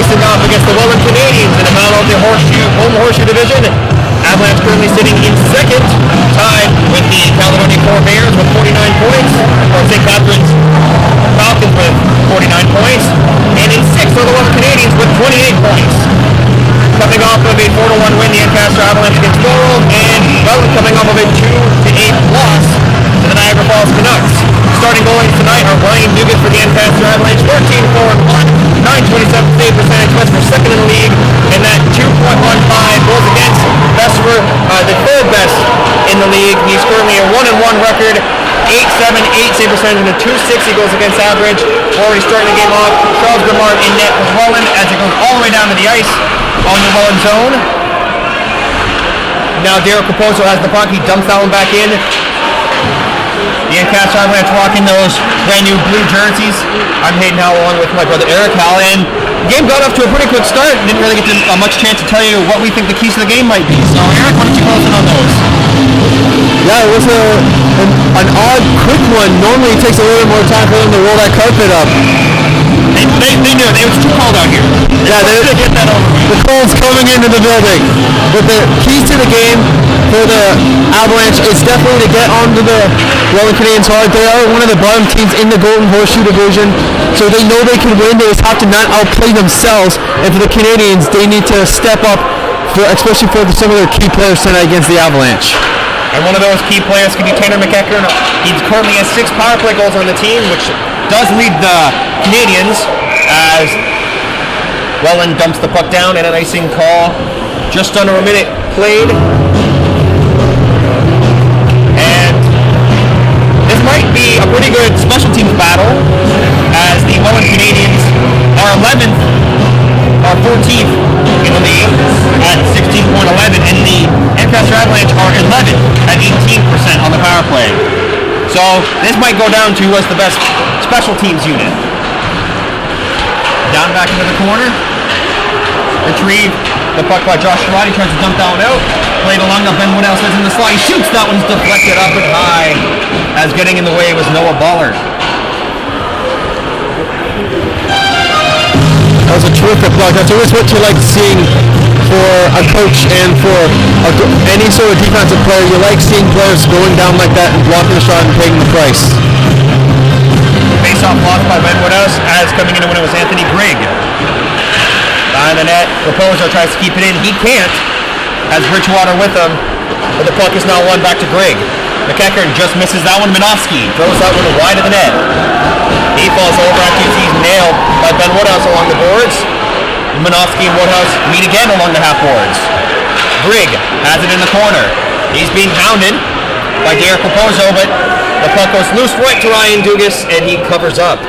facing off against the Welland Canadians in the battle of the home horseshoe division. Avalanche currently sitting in second, tied with the Caledonia Core Bears with 49 points, or St. Catharines Falcons with 49 points, and in sixth are the Welland Canadians with 28 points. Coming off of a 4-1 win, the Ancaster Avalanche against Welland, and Welland coming off of a 2-8 loss to the Niagara Falls Canucks. Starting goalies tonight are Ryan Dugan for the Ancaster Avalanche, 13-4-1, 927 save percentage, best for second in the league, and that 2.15 goals against, best for the third best in the league. He's currently a 1-1 record, 8.78 save percentage, and a 2.60 goals against average. Already starting the game off, Charles Grimard in net with Welland as it goes all the way down to the ice on the Welland zone. Now Derek Caposo has the puck, he dumps that one back in. The Ancaster Avalanche rocking those brand new blue jerseys. I'm Hayden Howell along with my brother Eric Howell, and the game got off to a pretty quick start. Didn't really get much chance to tell you what we think the keys to the game might be. So Eric, why don't you close in on those? Yeah, it was an odd, quick one. Normally it takes a little more time for them to roll that carpet up. They knew it. It was too cold out here. Yeah, get that over. The cold's coming into the building. But the keys to the game for the Avalanche is definitely to get onto the Welland Canadians hard. They are one of the bottom teams in the Golden Horseshoe division, so they know they can win. They just have to not outplay themselves. And for the Canadians, they need to step up, especially for some of their key players tonight against the Avalanche. And one of those key players could be Tanner McEachern. He currently has 6 power play goals on the team, which does lead the Canadians as Welland dumps the puck down and an icing call. Just under a minute played. And this might be a pretty good special teams battle as the Welland Canadians are 11th or 14th in the league at 16.11, and the Ancaster Avalanche are 11th at 18% on the power play. So this might go down to who has the best special teams unit. Down back into the corner. Retrieve the puck by Josh Schrott. He tries to dump that one out. Played along, now Ben Woodhouse is in the slot. He shoots, that one's deflected up and high, as getting in the way was Noah Ballard. That was a terrific block. That's always what you like seeing for a coach and for any sort of defensive player. You like seeing players going down like that and blocking the shot and paying the price. Face-off lost by Ben Woodhouse, as coming in to win it was Anthony Grigg. Behind the net, Raposo tries to keep it in. He can't, as Bridgewater with him, but the puck is now won back to Grigg. McEachern just misses that one. Minovsky throws that one wide of the net. He falls over after he's nailed by Ben Woodhouse along the boards. Minovsky and Woodhouse meet again along the half boards. Grigg has it in the corner. He's being hounded by Derek Raposo, but the puck goes loose right to Ryan Dugas, and he covers up.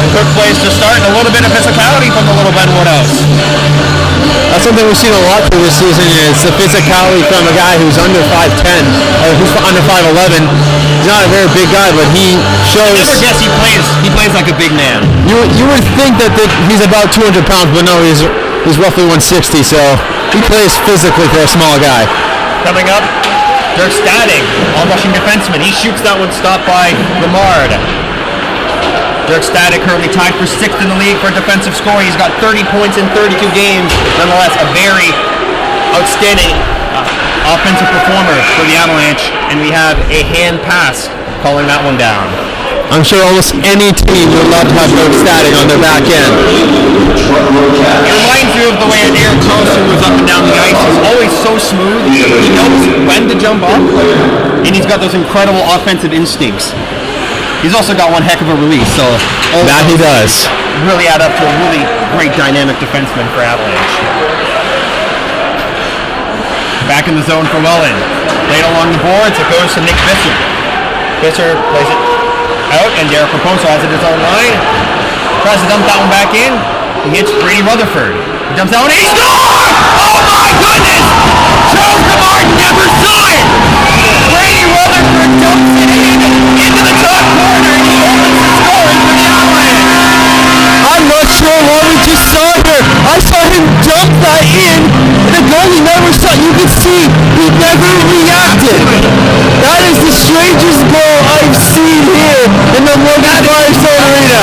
A quick place to start, and a little bit of physicality from the little Ben Woodhouse. That's something we've seen a lot through this season, is the physicality from a guy who's under 5'10", or who's under 5'11". He's not a very big guy, but he shows... I never guess he plays like a big man. You would think that he's about 200 pounds, but no, he's roughly 160, so he plays physically for a small guy. Coming up, Dirk Stadig, all-rushing defenseman. He shoots that one, stopped by Grimard. Dirk Stadig currently tied for 6th in the league for defensive scoring. He's got 30 points in 32 games. Nonetheless, a very outstanding offensive performer for the Avalanche. And we have a hand pass calling that one down. I'm sure almost any team would love to have Dirk Stadig on their back end. It reminds you of the way Eric Carlson moves up and down the ice. He's always so smooth. He knows when to jump up, and he's got those incredible offensive instincts. He's also got one heck of a release, so that he does. Really add up to a really great dynamic defenseman for Avalanche. Back in the zone for Welland. Played along the boards, it goes to Nick Visser. Visser plays it out, and Derek Raposo has it his own line. Tries to dump that one back in. He hits Brady Rutherford. He dumps that one, and he scores! Oh my goodness! Charles Grimard never saw it! Brady Rutherford dumps it in into the top corner, and he opens the scoring for the Avalanche. I'm not sure what we just saw here. I saw him dump that in, and the goalie never saw it. You could see he never reacted. That is the strangest goal I've seen here in the Logan Firestone Arena.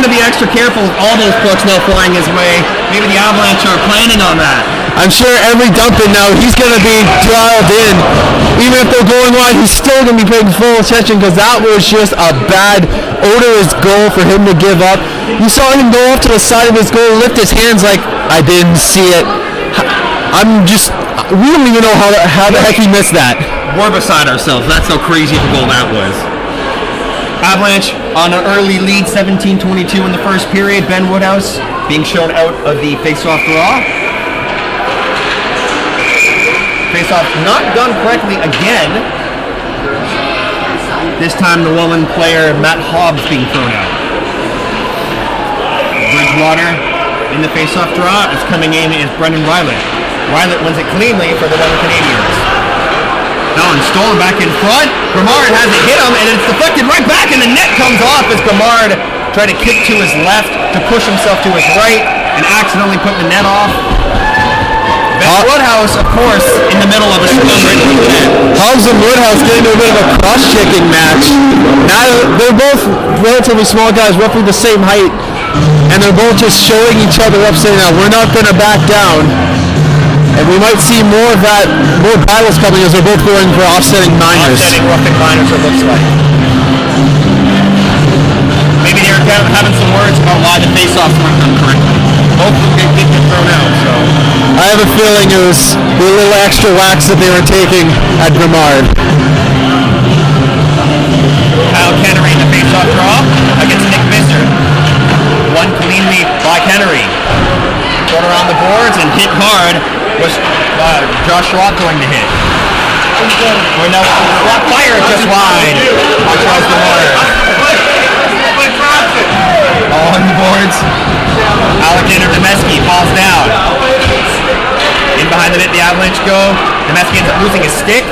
to be extra careful with all those pucks now flying his way. Maybe the Avalanche are planning on that. I'm sure every dump-in now, he's going to be dialed in. Even if they're going wide, he's still going to be paying full attention because that was just a bad, odorous goal for him to give up. You saw him go off to the side of his goal, lift his hands like, I didn't see it. We don't even know how the heck he missed that. We're beside ourselves. That's how crazy of a goal that was. Avalanche on an early lead, 17-22 in the first period. Ben Woodhouse being shown out of the face-off draw. Face-off not done correctly again. This time the Welland player Matt Hobbs being thrown out. Bridgewater in the face-off draw. It's coming in is Brendan Rylet. Rylet wins it cleanly for the Welland Canadians. Now and stolen back in front. Grimard has it hit him and it's deflected right back and the net comes off as Grimard tried to kick to his left to push himself to his right and accidentally put the net off. Ben Woodhouse, of course, in the middle of a scrum right into the net. Hobbs and Woodhouse getting a bit of a cross-checking match. Now they're both relatively small guys, roughly the same height, and they're both just showing each other up, saying, "Now we're not going to back down." And we might see more of that, more battles coming as they're both going for offsetting minors. Offsetting roughing minors, it looks like. Maybe they're having some words about why the face-offs weren't done correctly. Both of them get thrown out, so. I have a feeling it was the little extra wax that they were taking at Grimard. Kyle Kennery in the face-off draw against Nick Visser. Won cleanly by Kennery. Thrown around the boards and hit hard was Josh Schrock going to hit. We're now fired just wide. Charles Grimard. On the boards. Alexander Demeski falls down. In behind the net, the Avalanche go. Demeski ends up losing his stick.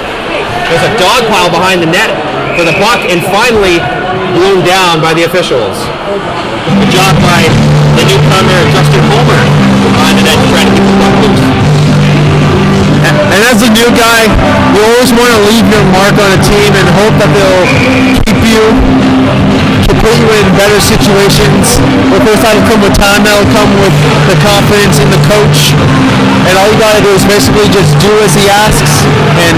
There's a dog pile behind the net for the puck, and finally blown down by the officials. Good job by the newcomer, Justin Homer, behind the net to try to keep the puck loose. And as a new guy, you always want to leave your mark on a team and hope that they'll keep you, to put you in better situations. Of course, that'll come with time, that'll come with the confidence in the coach. And all you got to do is basically just do as he asks and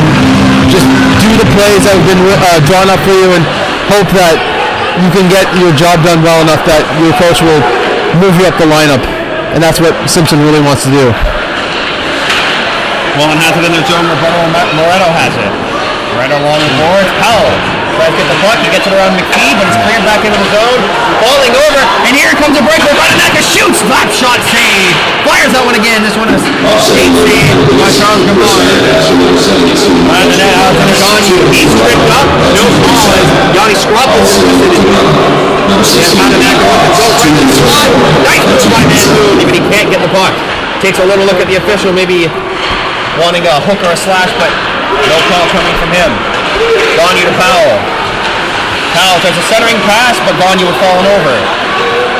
just do the plays that have been drawn up for you and hope that you can get your job done well enough that your coach will move you up the lineup. And that's what Simpson really wants to do. Welland has it in their zone. Moretto has it. Moretto along the boards. Powell tries to get the puck. He gets it around McPhee, but it's cleared back into the zone. Falling over, and here comes a breakaway. Vandenacka shoots. Slap shot save. Fires that one again. This one is save by Charles Grimard. Behind the net, Alexander Gagne. He's tripped up. No call as Yanni Scroppel moves it. And Vandenacka with the goal right to the slot. Nice move by Van Loon, but he can't get the puck. Takes a little look at the official, maybe wanting a hook or a slash, but no call coming from him. Gagne to Powell. Powell does a centering pass, but Gagne was falling over.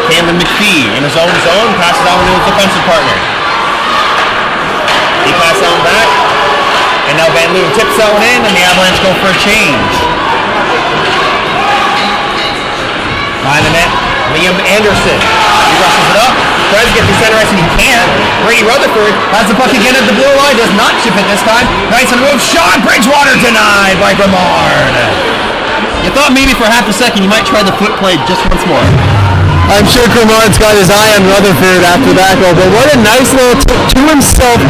Cameron McPhee in his own zone, passes out to his defensive partner. He passes on back, and now Van Loon tips that one in, and the Avalanche go for a change. Behind the net, Liam Anderson. He rushes it up. Tries to get the center ice and he can't. Brady Rutherford has the puck again at the blue line. Does not chip it this time. Nice on the move. Shot. Bridgewater denied by Grimard. You thought maybe for half a second you might try the foot play just once more. I'm sure Grimard's got his eye on Rutherford after that goal, but what a nice little tip to himself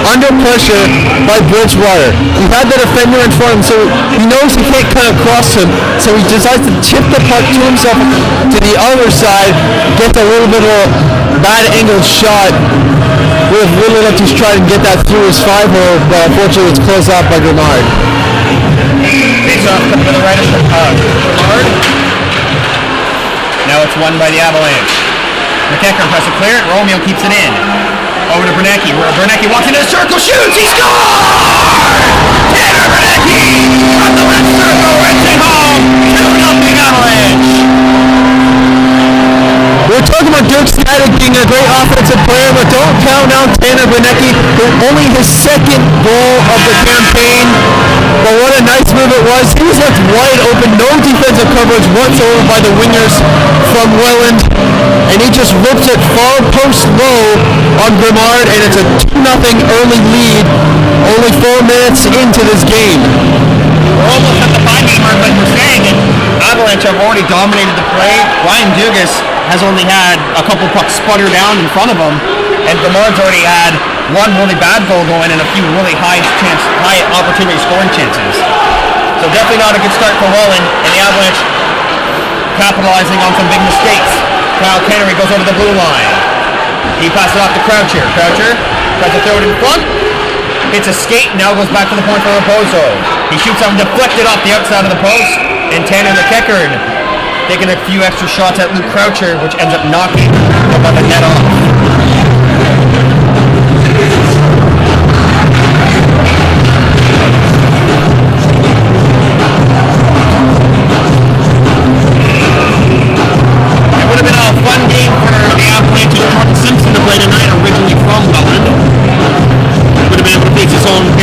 under pressure by Bridgewater. He had the defender in front of him, so he knows he can't cut across him, so he decides to tip the puck to himself to the other side, gets a little bit of a bad angled shot with really left to try and get that through his 5-hole, but unfortunately it's closed off by Grimard. Face off to the right of Grimard. Now it's won by the Avalanche. McEachern press it clear. Romeo keeps it in. Over to Bernacki. Bernacki walks into the circle, shoots, he scores! Tanner Bernacki on the left circle, rips it home. 2-0 Avalanche. What we're talking about Dirk Static being a great offensive player, but don't count out Tanner Benecki, only his second goal of the campaign. But what a nice move it was. He was left wide open, no defensive coverage whatsoever by the wingers from Welland, and he just rips it far post low on Grimard, and it's a 2-0 early lead, only 4 minutes into this game. We're almost at the 5-game mark, like we're saying, and Avalanche have already dominated the play. Ryan Dugas has only had a couple pucks sputter down in front of him, and Grimard's already had one really bad goal going and a few really high opportunity scoring chances. So definitely not a good start for Welland, and the Avalanche capitalizing on some big mistakes. Kyle Cannery goes over the blue line. He passes it off to Croucher. Croucher tries to throw it in front. Hits a skate, now goes back to the point for Raposo. He shoots something deflected off the outside of the post, and Tanner McEachern taking a few extra shots at Luke Croucher, which ends up knocking about the net off. It would have been a fun game for the Avalanche and Jordan Simpson to play tonight, originally from Welland. Would have been able to face his former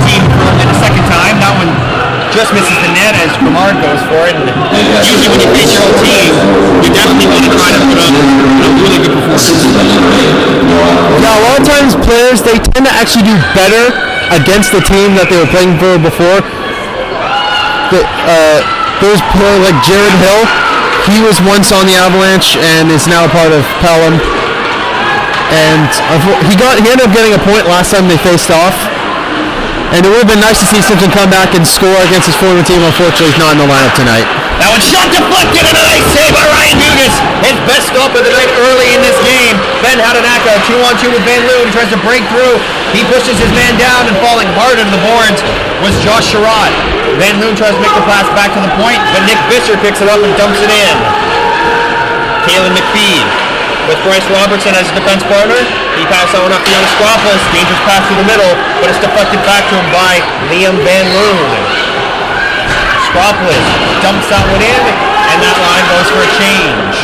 team in the second time. That one just misses the net as Grimard goes for it. And usually when you face your own team, you definitely want to try to put up a really good performance. Yeah, a lot of times players, they tend to actually do better against the team that they were playing for before. There's players like Jared Hill. He was once on the Avalanche and is now part of Pelham. And he ended up getting a point last time they faced off. And it would have been nice to see Simpson come back and score against his former team. Unfortunately, he's not in the lineup tonight. That one shot deflected and a nice save by Ryan Dugas. His best stop of the night early in this game. Ben Hadanaka 2-on-2 with Van Loon, tries to break through. He pushes his man down, and falling hard into the boards was Josh Sherrod. Van Loon tries to make the pass back to the point, but Nick Visser picks it up and dumps it in. Kalen McPhee with Bryce Robertson as his defense partner. He passes that one up to young Skropoulos. Dangerous pass through the middle, but it's deflected back to him by Liam Van Loon. Skropoulos dumps that one in, and that line goes for a change.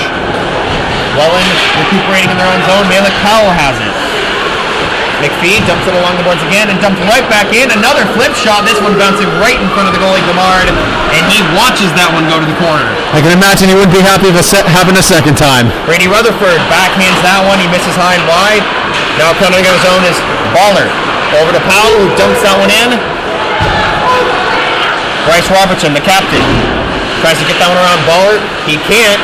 Welland recuperating in their own zone. Malik Powell has it. McPhee dumps it along the boards again and dumps right back in. Another flip shot. This one bouncing right in front of the goalie Grimard, and he watches that one go to the corner. I can imagine he wouldn't be happy if it happened a second time. Brady Rutherford backhands that one. He misses high and wide. Now coming on his own is Baller. Over to Powell, who dumps that one in. Bryce Robertson, the captain, tries to get that one around Baller. He can't.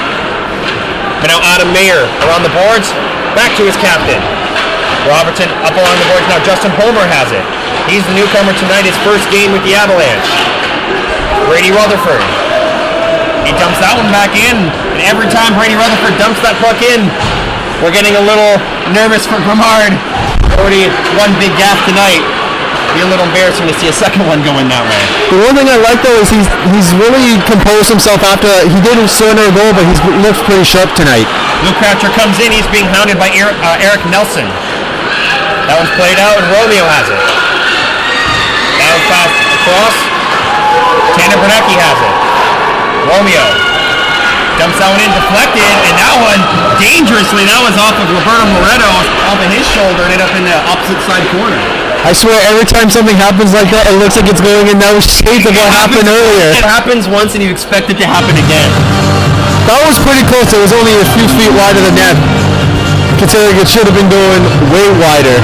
But now Adam Mayer around the boards. Back to his captain. Robertson up along the boards. Now Justin Homer has it. He's the newcomer tonight, his first game with the Avalanche. Brady Rutherford. He dumps that one back in, and every time Brady Rutherford dumps that puck in, we're getting a little nervous for Grimard. Already one big gaffe tonight. Be a little embarrassing to see a second one go in that way. The one thing I like though is he's really composed himself after he did surrender a goal, but he's looked pretty sharp tonight. Luke Croucher comes in. He's being hounded by Eric Nelson. That one's played out, and Romeo has it. Down fast across. Tanner Benecki has it. Romeo dumps that one in, deflected, and that one, dangerously, that was off of Roberto Moretto, off of his shoulder, and ended up in the opposite side corner. I swear, every time something happens like that, it looks like it's going in no shape of what happened earlier. It happens once, and you expect it to happen again. That was pretty close. It was only a few feet wide of the net, considering it should have been going way wider.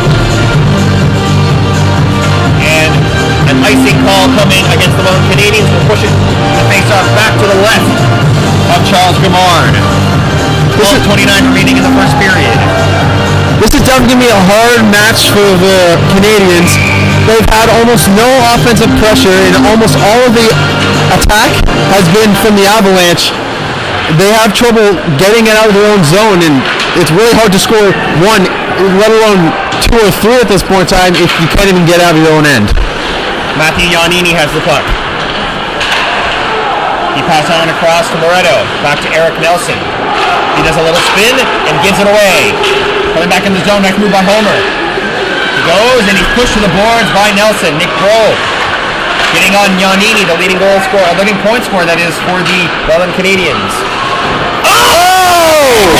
And an icing call coming against the Welland Canadians. We'll push it the face-off back to the left of Charles Grimard. 12:29 remaining in the first period. This is definitely going to be a hard match for the Canadians. They've had almost no offensive pressure, and almost all of the attack has been from the Avalanche. They have trouble getting it out of their own zone, and it's really hard to score one, let alone two or three at this point in time if you can't even get out of your own end. Matthew Giannini has the puck. He passes on across to Moretto, back to Eric Nelson. He does a little spin and gives it away. Coming back in the zone, next move by Homer. He goes and he's pushed to the boards by Nelson. Nick Grove getting on Giannini, the leading goal scorer, leading point scorer that is for the Welland Canadians. Oh!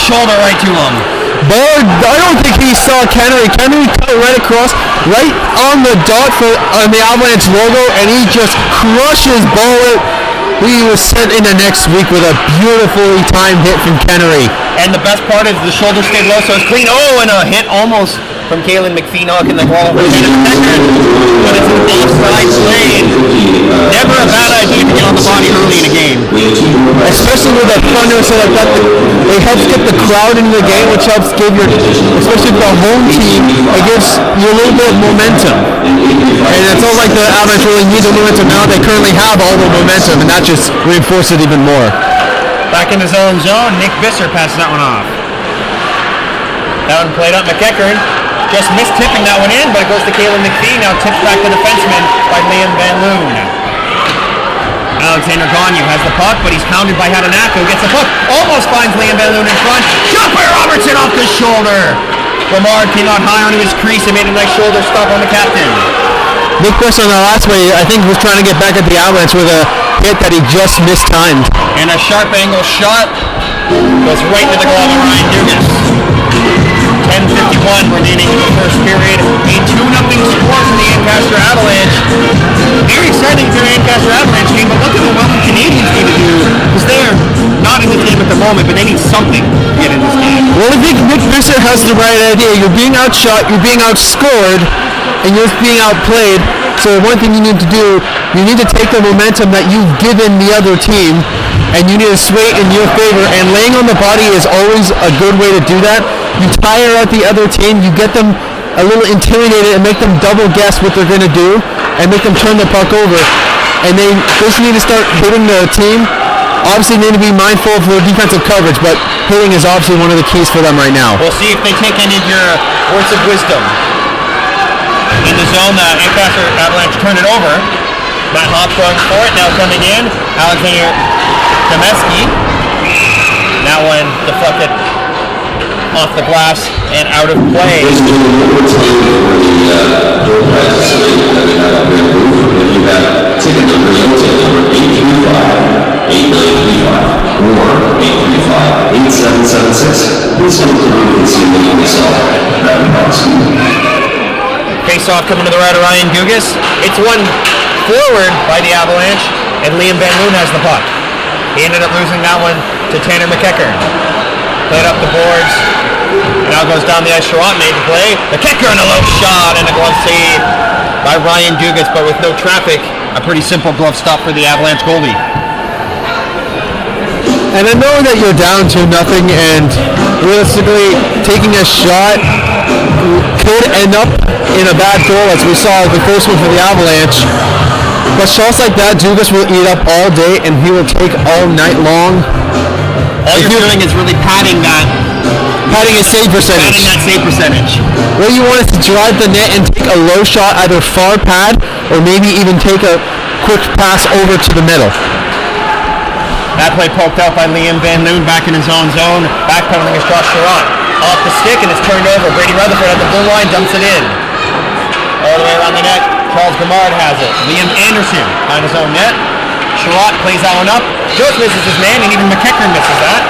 shoulder right to him. Ballard, I don't think he saw Kennedy. Kennedy cut right across, right on the dot on the Avalanche logo, and he just crushes Ballard. He was sent into next week with a beautifully timed hit from Kennedy. And the best part is the shoulder stayed low, so it's clean. Oh, and a hit almost from Kalen McPhee knocking the ball over the Pecker, but it's an offside play. Never a bad idea to get on the body early in a game. Especially with that thunder, so like that, it helps get the crowd into the game, which helps give your, especially for the home team, it gives you a little bit of momentum. And it's all like the Avalanche really need the momentum now. They currently have all the momentum, and that just reinforces it even more. Back in his own zone, Nick Visser passes that one off. That one played up McEachern. Just missed tipping that one in, but it goes to Kalen McPhee. Now tips back to defenseman by Liam Van Loon. Alexander Gagne has the puck, but he's hounded by Hadanako. Gets the puck, almost finds Liam Van Loon in front. Shot by Robertson off the shoulder. Lamar came out high onto his crease and made a nice shoulder stop on the captain. Nick Visser on the last way, I think, was trying to get back at the Avalanche with a hit that he just mistimed. And a sharp angle shot goes right to the glove of Ryan Dugas. 10:51 remaining in the first period. A 2-0 score for the Ancaster Avalanche. Very exciting for the Ancaster Avalanche game, but look at what Welland Canadians need to do, because they're not in this game at the moment, but they need something to get in this game. Well, I think Nick Visser has the right idea. You're being outshot, you're being outscored, and you're being outplayed. So one thing you need to do, you need to take the momentum that you've given the other team, and you need to sway it in your favor, and laying on the body is always a good way to do that. You tire out the other team, you get them a little intimidated and make them double guess what they're going to do and make them turn the puck over. And they just need to start hitting the team. Obviously they need to be mindful of their defensive coverage, but hitting is obviously one of the keys for them right now. We'll see if they take any of your words of wisdom. In the zone, the Ancaster Avalanche turn it over. Matt Hopp going for it, now coming in. Alexander Demeski. That one deflected off the glass and out of play. Face-off coming to the right of Ryan Dugas. It's one forward by the Avalanche, and Liam Van Loon has the puck. He ended up losing that one to Tanner McEachern. Played up the boards. Now goes down the ice. Sherratt made the play. McEachern, a low shot and a glove save by Ryan Dugas, but with no traffic, a pretty simple glove stop for the Avalanche goalie. And I know that you're down 2-0, and realistically, taking a shot could end up in a bad goal, as we saw the first one for the Avalanche. But shots like that, Dugas will eat up all day, and he will take all night long. All you're doing is really padding his save percentage. Padding that save percentage. What you want is to drive the net and take a low shot, either far pad or maybe even take a quick pass over to the middle. That play poked out by Liam Van Loon back in his own zone. Backpedaling is Josh Sherratt. Off the stick and it's turned over. Brady Rutherford at the blue line dumps it in. All the way around the net. Charles Grimard has it. Liam Anderson on his own net. Sherratt plays that one up. Just misses his man, and even McEachern misses that.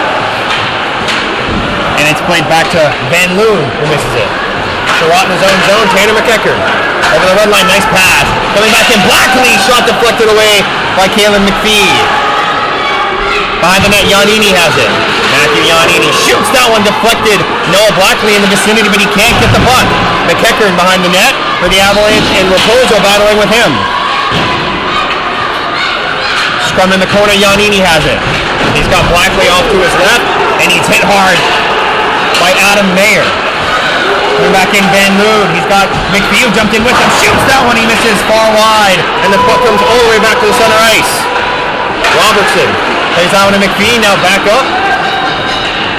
And it's played back to Van Loon, who misses it. Sherratt in his own zone. Tanner McEachern over the red line. Nice pass. Coming back in. Blackley. Shot deflected away by Kalen McPhee. Behind the net, Giannini has it. Matthew Giannini shoots that one deflected. Noah Blackley in the vicinity, but he can't get the puck. McEachern behind the net for the Avalanche, and Raposo battling with him. Scrum in the corner, Giannini has it. He's got Blackley off to his left, and he's hit hard by Adam Mayer. Coming back in, Van Loon. He's got McPhee who jumped in with him. Shoots that one, he misses far wide, and the puck comes all the way back to the center ice. Robertson plays out to McPhee, now back up.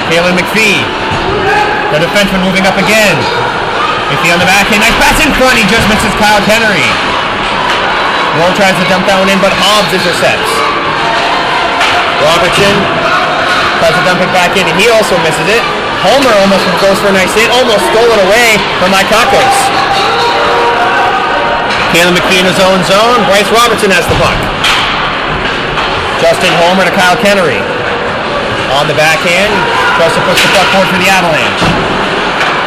Kalen McPhee. The defenseman moving up again. McPhee on the backhand, nice pass in front, he just misses Kyle Kennery. Moore tries to dump that one in, but Hobbs intercepts. Robertson tries to dump it back in, and he also misses it. Homer almost goes for a nice hit, almost stole it away from Ikakos. Kalen McPhee in his own zone, Bryce Robertson has the puck. Justin Homer to Kyle Kennery. On the backhand, Tries to push the puck forward for the Avalanche.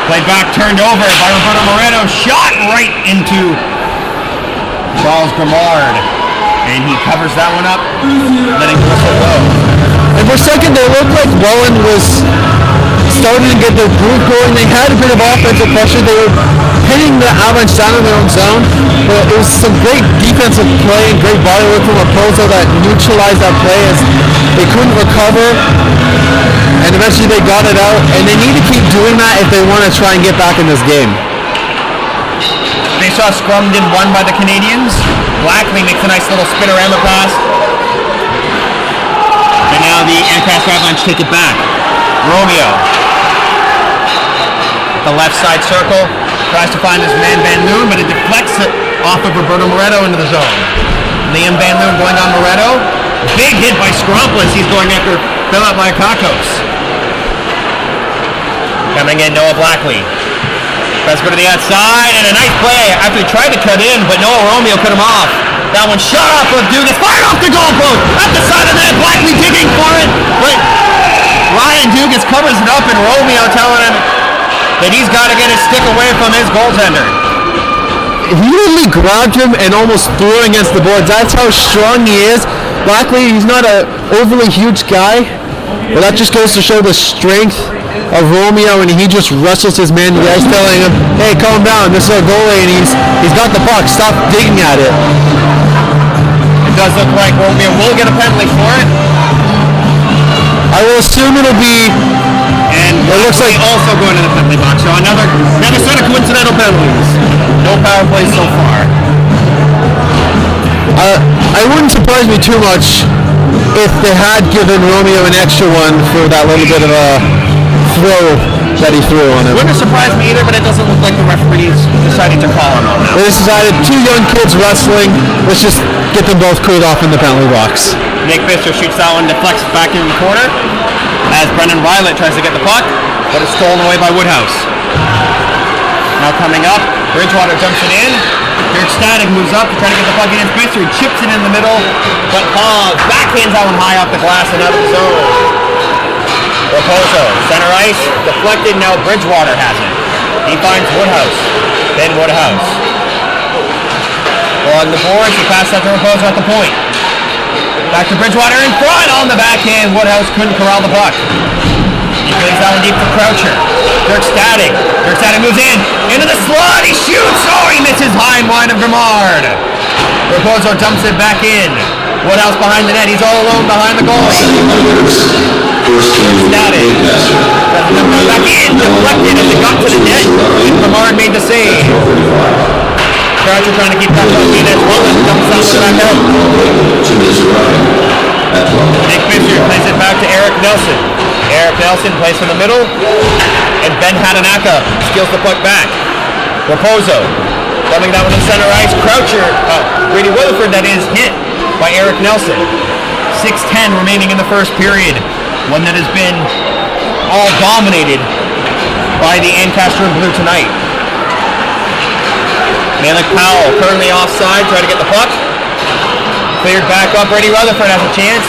Played back, turned over by Roberto Moreto. Shot right into Charles Grimard. And he covers that one up, letting the whistle go. And for a second, they looked like Welland was starting to get their groove going. They had a bit of offensive pressure. They were hitting the Avalanche down in their own zone. But it was some great defensive play and great body work from Raposo that neutralized that play as they couldn't recover. And eventually they got it out. And they need to keep doing that if they want to try and get back in this game. They saw scrummed and won by the Canadians. Blackley makes a nice little spinorama pass. And now the Ancaster Avalanche take it back. Romeo. The left side circle. Tries to find his man Van Loon, but it deflects it off of Roberto Moreto into the zone. Liam Van Loon going on Moreto. Big hit by Scrompus. He's going after Philip Lyakakos. Coming in, Noah Blackley. Tries to go to the outside, and a nice play. After he tried to cut in, but Noah Romeo cut him off. That one shot off of Dugas. Fired off the goalpost. At the side of the net. Blackley digging for it. But Ryan Dugas covers it up, and Romeo telling him that he's got to get his stick away from his goaltender. He literally grabbed him and almost threw him against the boards. That's how strong he is. Blackley, he's not an overly huge guy, but that just goes to show the strength of Romeo, and he just wrestles his man to the ice, telling him, hey, calm down, this is our goalie, and he's got the puck, stop digging at it. It does look like Romeo will get a penalty for it. I will assume it'll be, and it looks like also going to the penalty box. So another set of coincidental penalties. No power plays so far. It wouldn't surprise me too much if they had given Romeo an extra one for that little bit of a throw that he threw on him. Wouldn't surprise me either, but it doesn't look like the referees deciding to call him on that. They decided two young kids wrestling, let's just get them both cleared off in the penalty box. Nick Bister shoots that one, deflects it back in the corner as Brendan Rylett tries to get the puck, but it's stolen away by Woodhouse. Now coming up, Bridgewater jumps it in. Dirk Static moves up to try to get the puck against Bister. He chips it in the middle, but backhands that one high off the glass and out of the zone. Raposo, center ice, deflected, now Bridgewater has it. He finds Woodhouse, then Woodhouse. Along the boards, he passes out to Raposo at the point. Back to Bridgewater in front on the backhand. Woodhouse couldn't corral the puck. He plays that one deep for Croucher. Dirk Static moves into the slot, he shoots! Oh, he misses high and wide of Grimard. Raposo dumps it back in. Woodhouse behind the net, he's all alone behind the goal. Static. Back in, deflected as it got to the net. And Grimard made the save. Croucher trying to keep that puck in as well as dumps that one back out. Nick Fisher plays it back to Eric Nelson. Eric Nelson plays from the middle, and Ben Hadanaka steals the puck back. Raposo dumping that one in center ice. Croucher, Brady Weatherford, that is, hit by Eric Nelson. 6:10 remaining in the first period. One that has been all dominated by the Ancaster and Blue tonight. Malik Powell currently offside, trying to get the puck. Cleared back up, Brady Rutherford has a chance.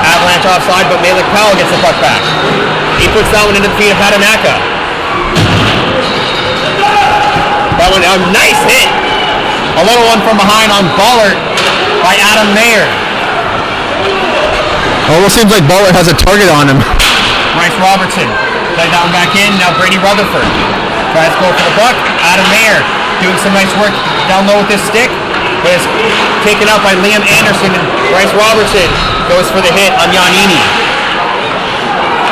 Avalanche offside, but Malik Powell gets the puck back. He puts that one into the feet of Hadanaka. That one, a nice hit. A little one from behind on Ballard by Adam Mayer. Almost seems like Ballard has a target on him. Bryce Robertson played that one back in, now Brady Rutherford. Tries to go for the puck. Adam Mayer doing some nice work down low with his stick. But it's taken out by Liam Anderson, and Bryce Robertson goes for the hit on Giannini.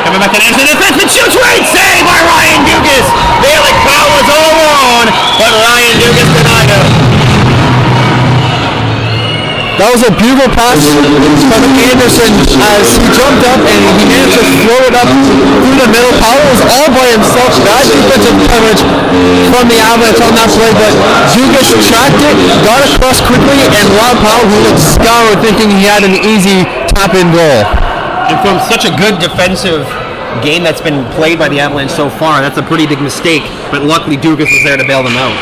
Coming back to Anderson, defenseman shoots right, save by Ryan Dugas. Malik Powell was all alone, but Ryan Dugas denied him. That was a beautiful pass from Anderson as he jumped up and he managed to throw it up through the middle. Powell was all by himself. Bad defensive coverage from the Avalanche on that play, but Dugas tracked it, got across quickly, and Rob Powell, who looked scoured, thinking he had an easy tap-in goal. And from such a good defensive game that's been played by the Avalanche so far, that's a pretty big mistake, but luckily Dugas was there to bail them out.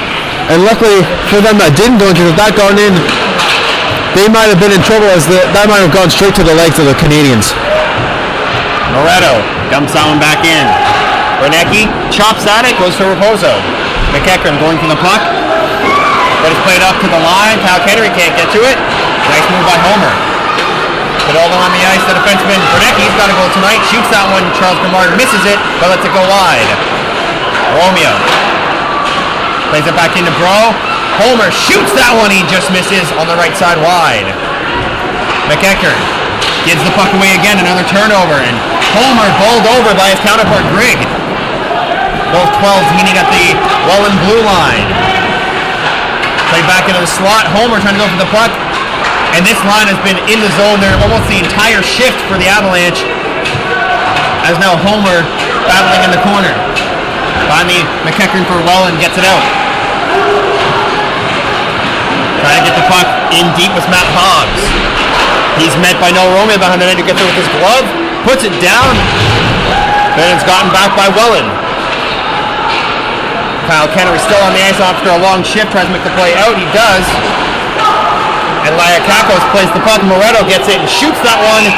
And luckily for them that didn't go into it, if that gone in, they might have been in trouble as that might have gone straight to the legs of the Canadians. Moreto Dumps that one back in. Bernecki chops at it, goes to Raposo. McEachern going for the puck. But it's played up to the line. Kyle Kennery can't get to it. Nice move by Homer. Put all on the ice, the defenseman Bernecki's got a goal tonight. Shoots that one. Charles Grimard misses it, but lets it go wide. Romeo plays it back into Bro. Homer shoots that one. He just misses on the right side wide. McEachern gives the puck away again. Another turnover, and Homer bowled over by his counterpart Grigg. Both 12s meeting at the Welland blue line. Played back into the slot. Homer trying to go for the puck. And this line has been in the zone there almost the entire shift for the Avalanche. As now Homer battling in the corner. Finally, McEachern for Welland gets it out. Trying to get the puck in deep with Matt Hobbs. He's met by Noah Romeo behind the net who gets it with his glove. Puts it down. Then it's gotten back by Welland. Kyle Kennery still on the ice after a long shift. Tries to make the play out. He does. And Liakakos plays the puck. Moretto gets it and shoots that one.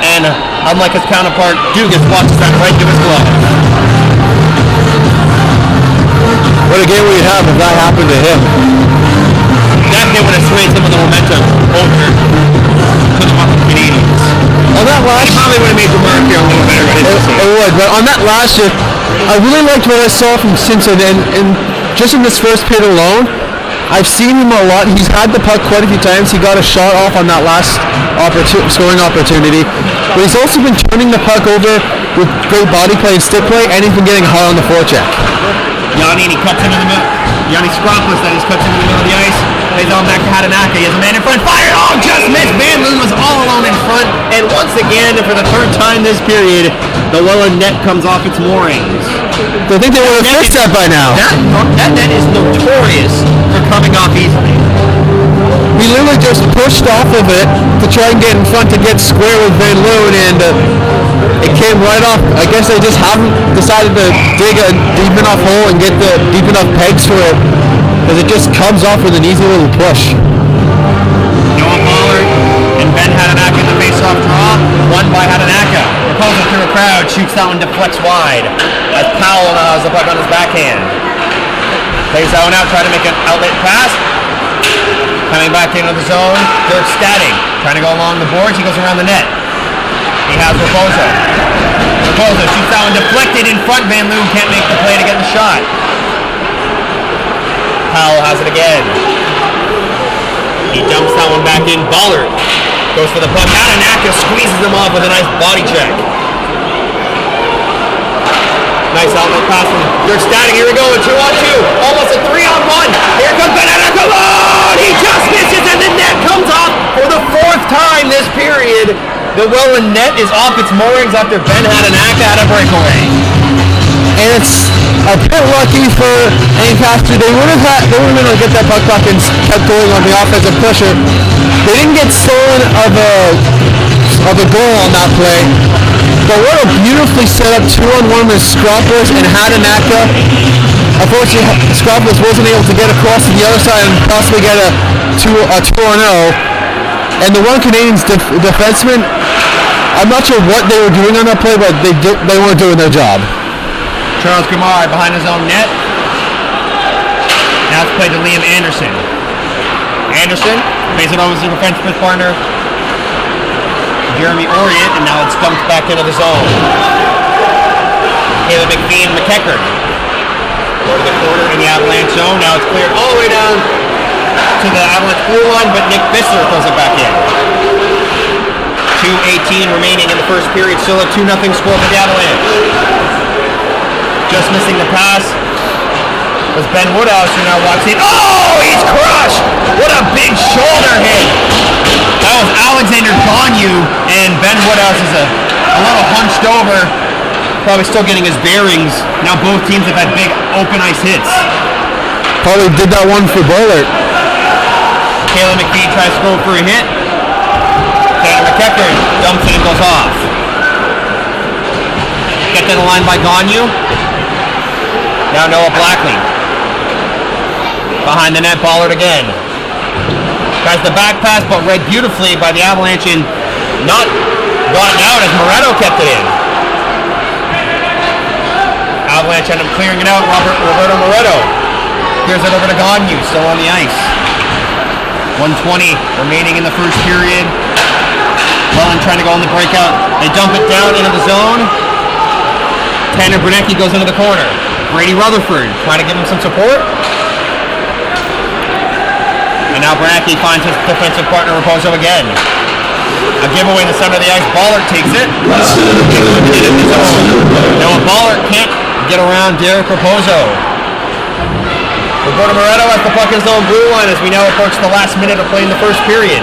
And unlike his counterpart, Dugas watches that right to his glove. What a game we'd have if that happened to him. Definitely would have swayed some of the momentum over to the Canadians. On that last, he probably would have made the mark here a little better. It would, but on that last shift, I really liked what I saw from Simpson, and just in this first period alone, I've seen him a lot. He's had the puck quite a few times. He got a shot off on that last scoring opportunity. But he's also been turning the puck over with great body play and stick play, and he's been getting hard on the forecheck. Yanni, he cuts into the middle. Yanni Skropoulos, that is, cuts into the middle of the ice. Plays on back to Hatanaka. He has a man in front. Fire! Oh, just missed. Van Loon was all alone in front. And once again, for the third time this period, the Welland net comes off its moorings. I think they would have fixed that by now. That net is notorious for coming off easily. We literally just pushed off of it to try and get in front to get square with Van Loon, and it came right off. I guess they just haven't decided to dig a deep enough hole and get the deep enough pegs for it, because it just comes off with an easy little push. Noah Pollard and Ben Hatanaka in the face-off draw, won by Hatanaka. Raposo through a crowd, shoots that one, deflects wide. As Powell has the puck on his backhand. Plays that one out, trying to make an outlet pass. Coming back into the zone, Dirk Stadding, trying to go along the boards, he goes around the net. He has Raposo. Raposo shoots that one, deflected in front, Van Loon can't make the play to get the shot. Powell has it again. He dumps that one back in, Ballard goes for the puck, Hatanaka squeezes him off with a nice body check. Nice outlet pass from Dirk Stadding. Here we go, a 2-on-2. Almost a 3-on-1. Here comes Ben Hatanaka. Oh, he just misses, and the net comes off for the fourth time this period. The Welland net is off its moorings after Ben Hatanaka had a breakaway. And it's a bit lucky for Ancaster. They would have been able to get that puck back and kept going on the offensive pressure. They didn't get stolen of a goal on that play. But what a beautifully set up 2-on-1 with Skropoulos and Hatanaka. Unfortunately, Skropoulos wasn't able to get across to the other side and possibly get a 2-on-0. And the one Canadians defenseman, I'm not sure what they were doing on that play, but they weren't doing their job. Charles Grimard behind his own net. Now it's played to Liam Anderson. Anderson plays it over to the defenseman partner Jeremy Orient, and now it's dumped back into the zone. Caleb McPhee and McEachern go to the corner in the Avalanche zone. Now it's cleared all the way down to the Avalanche blue line, but Nick Bissler throws it back in. 2:18 remaining in the first period. Still a 2-0 score for the Avalanche. Just missing the pass was Ben Woodhouse, who now walks in. Oh, he's crushed! What a big shoulder hit! That was Alexander Gagnon, and Ben Woodhouse is a little hunched over, probably still getting his bearings. Now both teams have had big open ice hits. Probably did that one for Ballard. Caleb McPhee tries to go for a hit. Taylor McEachern dumps it and goes off. Get to the line by Gagnon. Now Noah Blackley. Behind the net, Ballard again. Tries the back pass, but read beautifully by the Avalanche and not gotten out as Moretto kept it in. Avalanche end up clearing it out. Roberto Moretto clears it over to Gagnon, still on the ice. 1:20 remaining in the first period. Welland trying to go on the breakout. They dump it down into the zone. Tanner Brunecki goes into the corner. Brady Rutherford trying to give him some support. And now Brunecki finds his defensive partner Raposo again. A giveaway in the center of the ice. Ballard takes it. Noah Ballard can't get around Derek Raposo. Roberto Moretto at the puck in his own blue line as we now approach the last minute of play in the first period.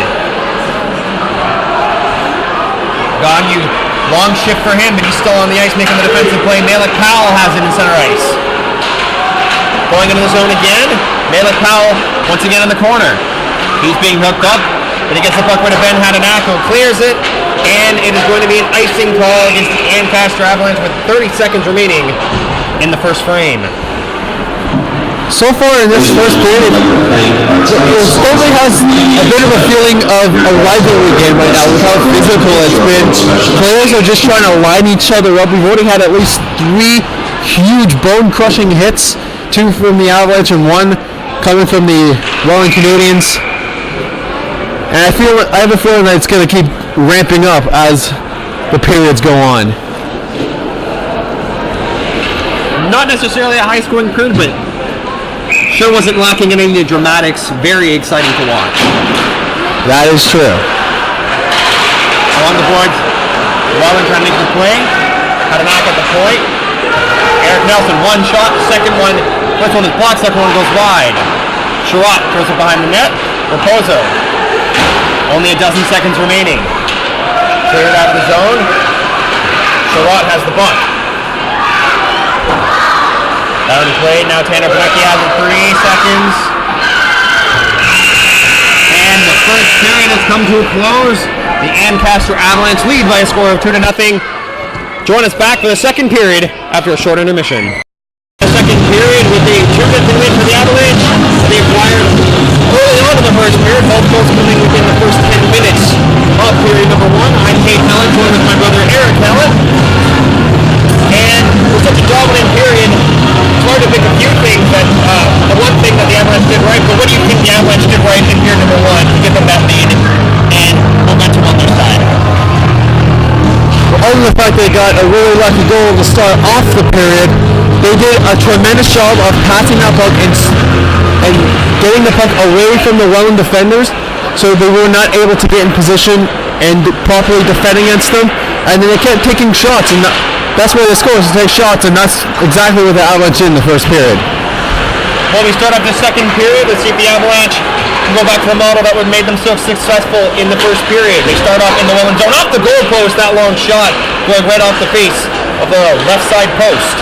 Gagnon, long shift for him, but he's still on the ice making the defensive play. Malik Powell has it in center ice. Going into the zone again. Malik Powell once again in the corner. He's being hooked up, but he gets the puck rid of Ben Hadanako, clears it, and it is going to be an icing call against the Ancaster Avalanche with 30 seconds remaining in the first frame. So far in this first period, it totally has a bit of a feeling of a rivalry game right now with how physical it's been. Players are just trying to line each other up. We've already had at least 3 huge bone-crushing hits, 2 from the Avalanche and 1 coming from the Welland Canadians. And I have a feeling that it's going to keep ramping up as the periods go on. Not necessarily a high-scoring period, but sure wasn't lacking in any of the dramatics. Very exciting to watch. That is true. Along the boards, Welland trying to make the play. Hadanako at the point. Eric Nelson, one shot, second one. First one is blocked, second one goes wide. Sherratt throws it behind the net. Raposo. Only a dozen seconds remaining. Cleared out of the zone. Sherratt has the bunt. Already played. Now Tanner Brunecki has it. 3 seconds. And the first period has come to a close. The Ancaster Avalanche lead by a score of 2-0. Join us back for the second period after a short intermission. The second period with a 2-0 win for the Avalanche. They acquired early on in the first period. Both goals coming within the first 10 minutes of period number 1. I'm Kate Helen, joined with my brother Eric Helen. And with such a dominant period, it's hard to pick a few things that the one thing that the Avalanche did right, but what do you think the Avalanche did right in period number 1 to give them that lead and momentum on their side? Other than the fact they got a really lucky goal to start off the period, they did a tremendous job of passing that puck and getting the puck away from the Welland defenders, so they were not able to get in position and properly defend against them, and then they kept taking shots, and that's where they score, is to take shots, and that's exactly what the Avalanche did in the first period. Well, we start off the second period. Let's see if the Avalanche can go back to the model that would made them so successful in the first period. They start off in the Welland zone, off the goalpost, that long shot going right off the face of the left side post.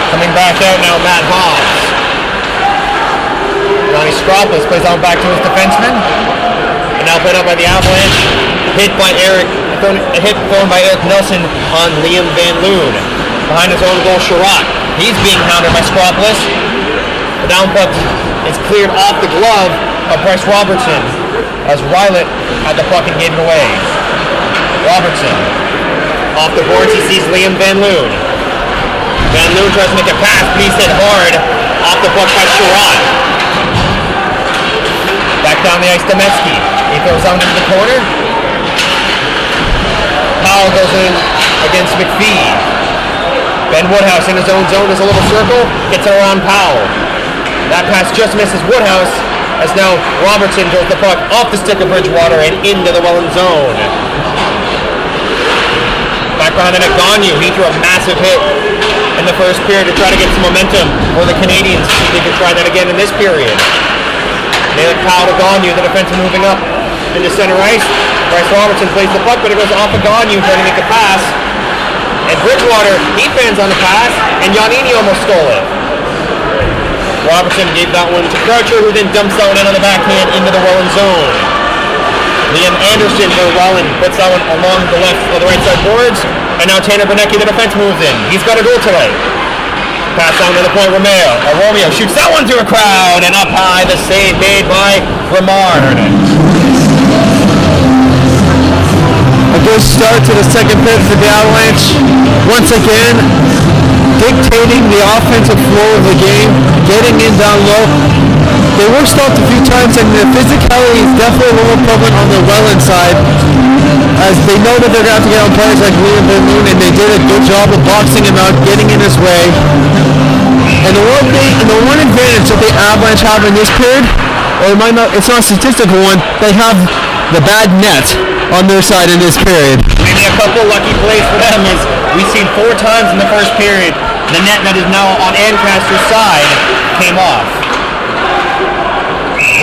Coming back out now, Matt Hobbs. Johnny Skropos plays out back to his defenseman. And now played out by the Avalanche. A hit thrown by Eric Nelson on Liam Van Loon. Behind his own goal, Sherratt. He's being hounded by Skropos. The down puck is cleared off the glove of Bryce Robertson as Rylett had the puck and gave it away. Robertson off the boards, he sees Liam Van Loon. Van Loon tries to make a pass, but he's hit hard off the puck by Sherratt. Back down the ice, Demetsky. He throws out into the corner. Powell goes in against McPhee. Ben Woodhouse in his own zone is a little circle, gets it around Powell. That pass just misses Woodhouse, as now Robertson throws the puck off the stick of Bridgewater and into the Welland zone. Back behind the net, Gagnon. He threw a massive hit in the first period to try to get some momentum for the Canadians. See if they can try that again in this period. Malik Powell to Gagnon, the defenseman moving up into center ice. Bryce Robertson plays the puck, but it goes off of Gagnon trying to make a pass. And Bridgewater, he fans on the pass, and Giannini almost stole it. Robertson gave that one to Croucher, who then dumps that one in on the backhand into the Welland zone. Liam Anderson for Welland puts that one along the left or the right side boards, and now Tanner Brunecki, the defense, moves in. He's got a goal tonight. Pass down to the point, Romeo shoots that one to a crowd, and up high, the save made by Remard. A good start to the second period for the Avalanche. Once again, dictating the offensive flow of the game, getting in down low. They were stopped a few times, and the physicality is definitely a little prevalent on the Welland side, as they know that they're going to have to get on players like Liam Van Loon, and they did a good job of boxing him out, getting in his way. And the one advantage that the Avalanche have in this period, or it might not, it's not a statistical one, they have the bad net on their side in this period. Maybe a couple lucky plays for them is we've seen 4 times in the first period the net that is now on Ancaster's side came off.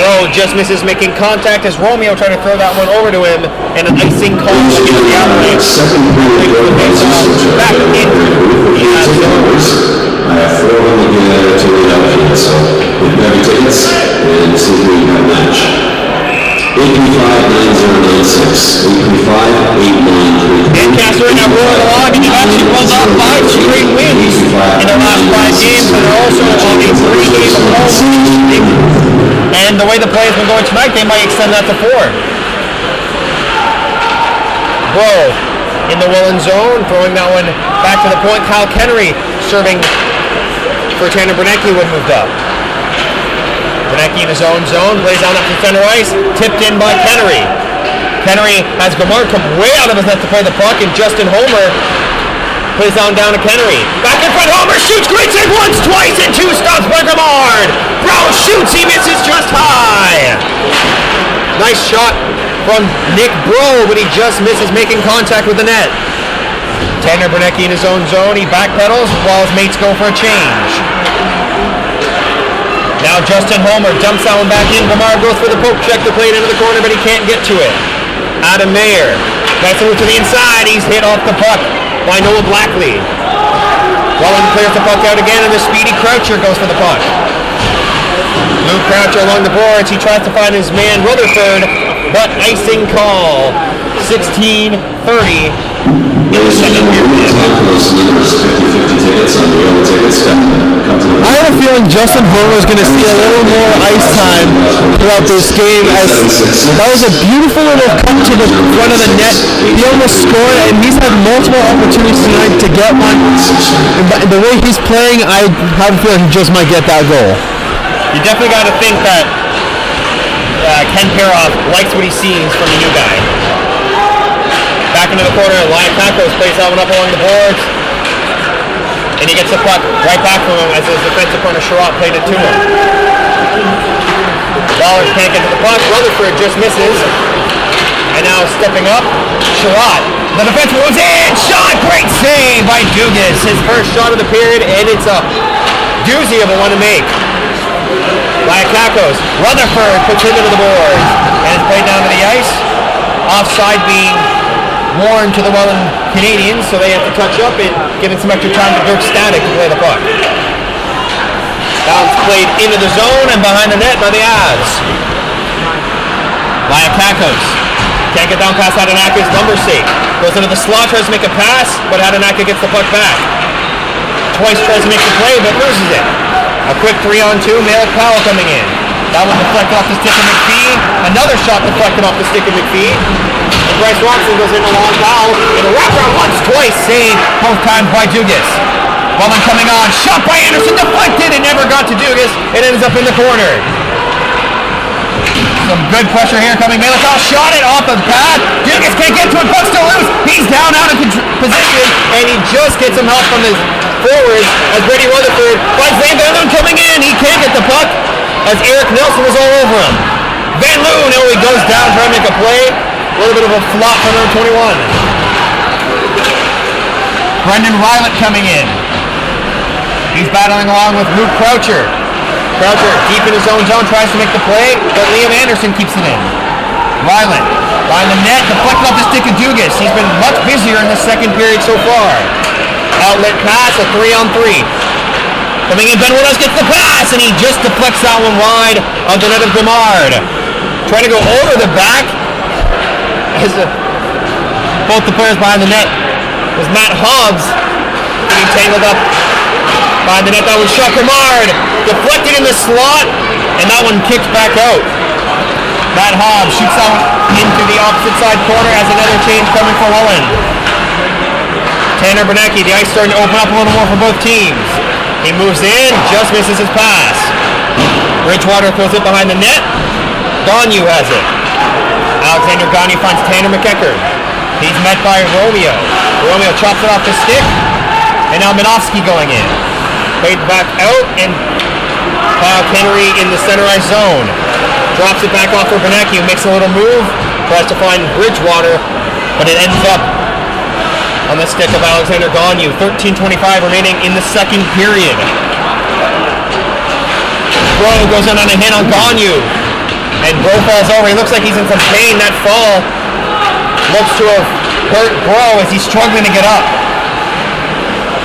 Bro just misses making contact as Romeo tried to throw that one over to him, and an icing call against the Avalanche. Back in the I have 4 on the to the outfield, so if you have your tickets, and see who you have match. 835-9096. 835-893. Ancaster in that roaring along, and they've actually pulled off 5 straight wins in their last 5 games, and they're also on a 3-game home streak. And the way the play has been going tonight, they might extend that to 4. Bro in the Welland zone, throwing that one back to the point. Kyle Kennery serving for Tanner Bernecki when moved up. Bernecki in his own zone, plays down up to center ice, tipped in by Kennery. Kennery has Gamard come way out of his net to play the puck, and Justin Homer plays down to Kennery. Back in front, Homer shoots, great save once, twice, and 2 stops by Gamard. Brown shoots, he misses just high. Nice shot from Nick Bro, but he just misses making contact with the net. Tanner Bernecki in his own zone, he backpedals while his mates go for a change. Now Justin Homer dumps that one back in. Gamard goes for the poke check to play it into the corner, but he can't get to it. Adam Mayer, that's it to the inside, he's hit off the puck by Noah Blackley. Welland clears the puck out again, and the speedy Croucher goes for the puck. Luke Croucher along the boards, he tries to find his man Rutherford, but icing call. 16-30 in the second period. I had a feeling Justin Homer was going to see a little more ice time throughout this game, as that was a beautiful little cut to the front of the net. He almost scored, and he's had multiple opportunities tonight to get one. And the way he's playing, I have a feeling he just might get that goal. You definitely got to think that Ken Peroff likes what he sees from the new guy. Back into the corner, Lion Tacos plays that one up along the boards. And he gets the puck right back from him as his defensive corner Sherratt played it to him. Ballers can't get to the puck. Rutherford just misses. And now stepping up, Sherratt. The defense moves in. Shot! Great save by Dugas. His first shot of the period, and it's a doozy of a one to make. Lion Tacos. Rutherford puts him into the boards. And it's played down to the ice. Offside being warned to the Welland Canadians, so they have to touch up and give it some extra time to Dirk Static to play the puck. Bounce played into the zone and behind the net by the Avs. Liakakos can't get down past Adenaka's number sake. Goes into the slot, tries to make a pass, but Adenaka gets the puck back. Twice tries to make the play, but loses it. A quick 3-on-2, Malik Powell coming in. That one deflected off the stick of McPhee. Another shot deflected off the stick of McPhee. And Bryce Watson goes in a long foul. And a wraparound once, twice, saved both times by Dugas. Welland coming on. Shot by Anderson, deflected. It never got to Dugas. It ends up in the corner. Some good pressure here coming. Malikov shot it off of pad. Dugas can't get to it. Puck's still loose. He's down out of position. And he just gets some help from his forwards as Brady Rutherford finds Van Loon coming in. He can't get the puck as Eric Nelson was all over him. Van Loon, oh, he goes down trying to make a play. A little bit of a flop from number 21. Brendan Rylant coming in. He's battling along with Luke Croucher. Croucher deep in his own zone, tries to make the play, but Liam Anderson keeps it in. Rylant behind the net, deflected off the stick of Dugas. He's been much busier in the second period so far. Outlet pass, a 3-on-3. Coming in, Ben Willis gets the pass, and he just deflects that one wide of the net of Gamard. Trying to go over the back as both the players behind the net was Matt Hobbs getting tangled up behind the net. That one shot Gamard, deflected in the slot, and that one kicked back out. Matt Hobbs shoots that one into the opposite side corner as another change coming for Welland. Tanner Bernecki, the ice starting to open up a little more for both teams. He moves in, just misses his pass. Bridgewater throws it behind the net. Gagnon has it. Alexander Gagnon finds Tanner McEachern. He's met by Romeo. Romeo chops it off the stick. And now Minovsky going in. Played back out, and Kyle Kennery in the center ice zone. Drops it back off for Bernecki, who makes a little move. Tries to find Bridgewater, but it ends up on the stick of Alexander Gagnon. 13:25 remaining in the second period. Bro goes in on a hit on Gagnon, and Bro falls over. He looks like he's in some pain. That fall looks to have hurt Bro as he's struggling to get up.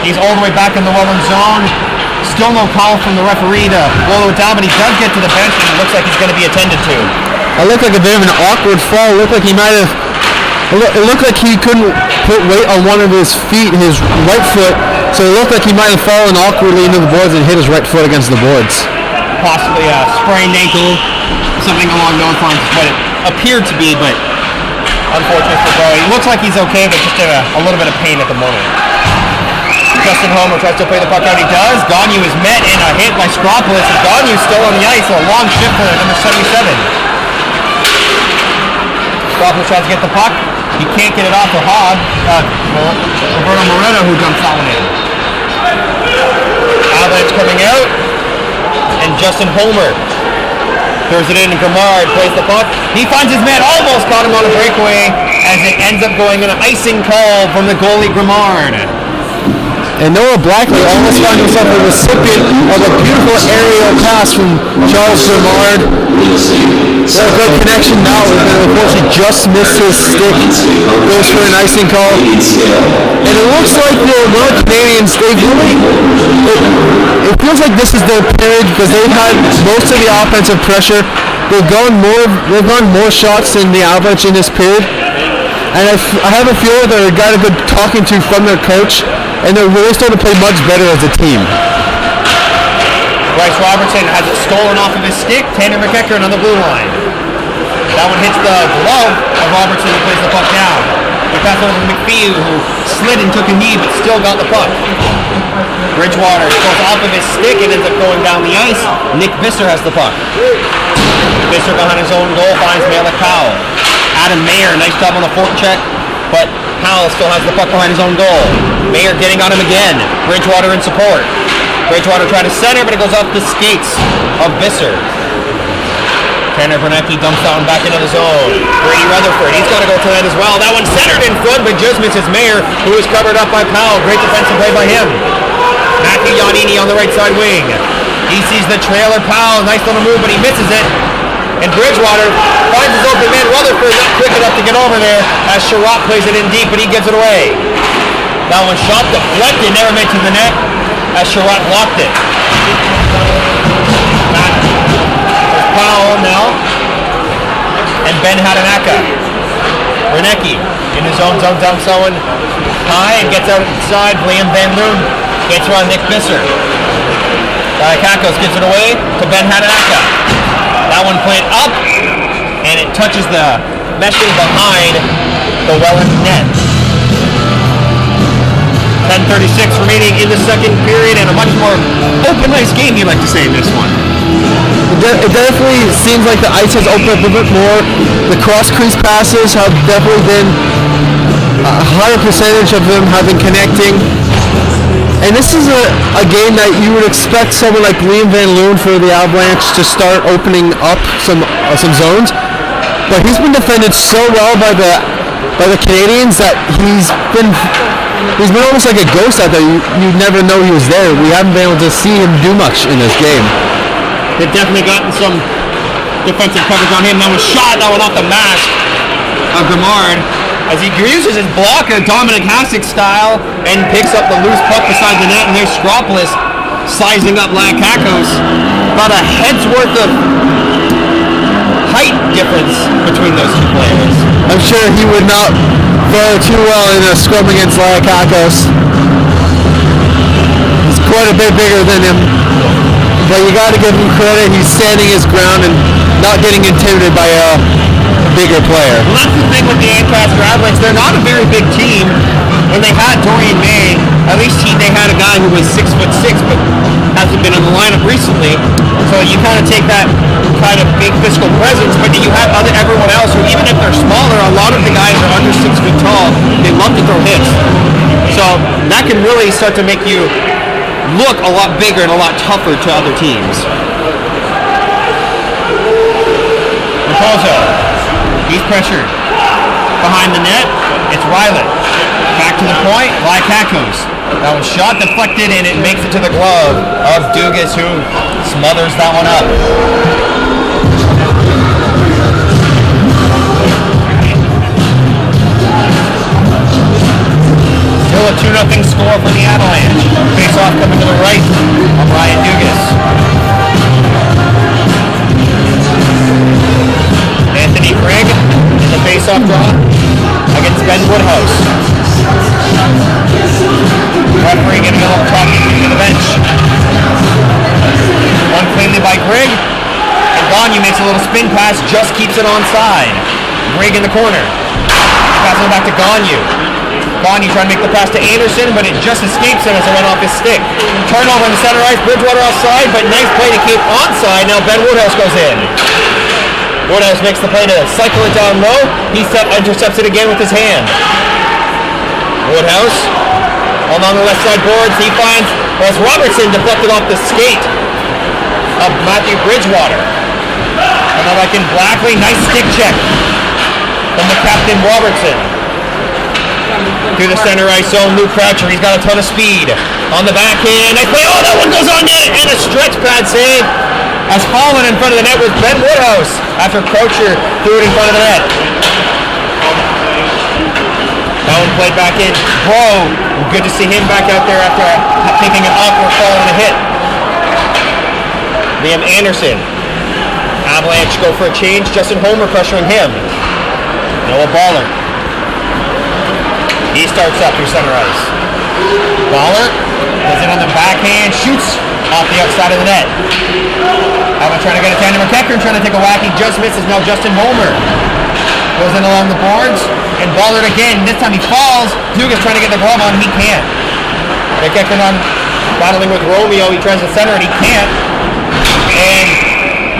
He's all the way back in the Welland zone. Still no call from the referee to blow it down, but he does get to the bench, and it looks like he's going to be attended to. It looked like a bit of an awkward fall. It looked like he might have... It looked like he couldn't put weight on one of his feet, his right foot, so it looked like he might have fallen awkwardly into the boards and hit his right foot against the boards. Possibly a sprained ankle, something along those lines is what it appeared to be, but unfortunate for Bro. He looks like he's okay, but just in a little bit of pain at the moment. Justin Homer tries to play the puck out. He does. Gagnon is met in a hit by Skropolis, and Gagnon's still on the ice. A long shift for number 77. Skropolis tries to get the puck. He can't get it off for Hogg. Roberto Moreno, who jumps that one in. Avalanche coming out, and Justin Homer throws it in, and Grimard plays the puck. He finds his man, almost caught him on a breakaway, as it ends up going in an icing call from the goalie Grimard. And Noah Blackley almost found himself a recipient of a beautiful aerial pass from Charles Grimard. What a good connection now, but unfortunately just missed his stick. Goes for an icing call. And it looks like the Welland Canadians, they've really... It feels like this is their period because they've had most of the offensive pressure. They've gone more shots than the Avalanche in this period. And I have a feeling they got a good talking to from their coach. And they're really starting to play much better as a team. Bryce Robertson has it stolen off of his stick. Tanner McEachern on the blue line. That one hits the glove of Robertson, who plays the puck down. He passed over to McPhee, who slid and took a knee, but still got the puck. Bridgewater goes off of his stick and ends up going down the ice. Nick Visser has the puck. Visser behind his own goal finds Malik Powell. Adam Mayer, nice job on the forecheck, but Powell still has the puck behind his own goal. Mayer getting on him again. Bridgewater in support. Bridgewater trying to center, but it goes off the skates of Visser. Tanner Bernecki dumps that one back into the zone. Brady Rutherford, he's got to go to that as well. That one centered in front, but just misses Mayer, who is covered up by Powell. Great defensive play by him. Matthew Iannini on the right side wing. He sees the trailer. Powell, nice little move, but he misses it. And Bridgewater finds his open man. Rutherford not quick enough to get over there as Sherratt plays it in deep, but he gives it away. That one shot deflected, never made to the net as Sherratt blocked it. There's Powell now. And Ben Hadanaka. Bernecki in his own zone, dumps that one high and gets out inside. Liam Van Loon gets around Nick Visser. Kakos gives it away to Ben Hadanaka. That one played up, and it touches the meshing behind the Welland net. 10:36 remaining in the second period, and a much more open, nice game, you like to say, in this one. It definitely seems like the ice has opened up a bit more. The cross-crease passes have definitely been a higher percentage of them have been connecting. And this is a game that you would expect someone like Liam Van Loon for the Avalanche to start opening up some zones, but he's been defended so well by the Canadians that he's been almost like a ghost out there. You never know he was there. We haven't been able to see him do much in this game. They've definitely gotten some defensive coverage on him. That was shot. That one off the mask of Grimard, as he uses his blocker, Dominic Hasek style, and picks up the loose puck beside the net, and there's Skropolis sizing up Kakos. About a head's worth of height difference between those two players. I'm sure he would not fare too well in a scrum against Kakos. He's quite a bit bigger than him, but you got to give him credit. He's standing his ground, and not getting intimidated by a bigger player. Well, that's the thing with the Ancaster Avalanche. They're not a very big team. When they had Dorian May, at least they had a guy who was 6'6", but hasn't been in the lineup recently. So you kind of take that kind of big physical presence, but you have everyone else who, even if they're smaller, a lot of the guys are under 6 foot tall. They love to throw hits. So that can really start to make you look a lot bigger and a lot tougher to other teams. Raposo, he's pressured. Behind the net, it's Ryland. Back to the point, Lyakakos. That was shot, deflected, and it makes it to the glove of Dugas, who smothers that one up. Still a 2-0 score for the Avalanche. Face-off coming to the right of Ryan Dugas. Anthony Craig in the face-off draw against Ben Woodhouse. Referee getting a little talking to the bench. One cleanly by Grigg. And Gagne makes a little spin pass, just keeps it onside. Grigg in the corner. Passing it back to Gagne. Gagne trying to make the pass to Anderson, but it just escapes him as it went off his stick. Turnover in the center ice. Bridgewater offside, but nice play to keep onside. Now Ben Woodhouse goes in. Woodhouse makes the play to cycle it down low. He intercepts it again with his hand. Woodhouse along the left side boards. He finds as Robertson deflected off the skate of Matthew Bridgewater. And then like in Blackley, nice stick check from the captain Robertson. Through the center ice zone, Luke Croucher. He's got a ton of speed. On the backhand, nice play. Oh, that one goes on net, and a stretch pad save. As fallen in front of the net was Ben Woodhouse after Croucher threw it in front of the net. That one played back in. Whoa, good to see him back out there after taking an awkward fall and a hit. Liam Anderson. Avalanche go for a change. Justin Homer pressuring him. Noah Baller. He starts up through center ice. Baller does it on the backhand, shoots off the outside of the net. Avalanche trying to get a tandem with Keckern, trying to take a whack. He just misses. Now Justin Homer goes in along the boards, and Ballard again. This time he falls. Dugas trying to get the glove on. He can't. Keckern on battling with Romeo. He tries to center it. He can't. And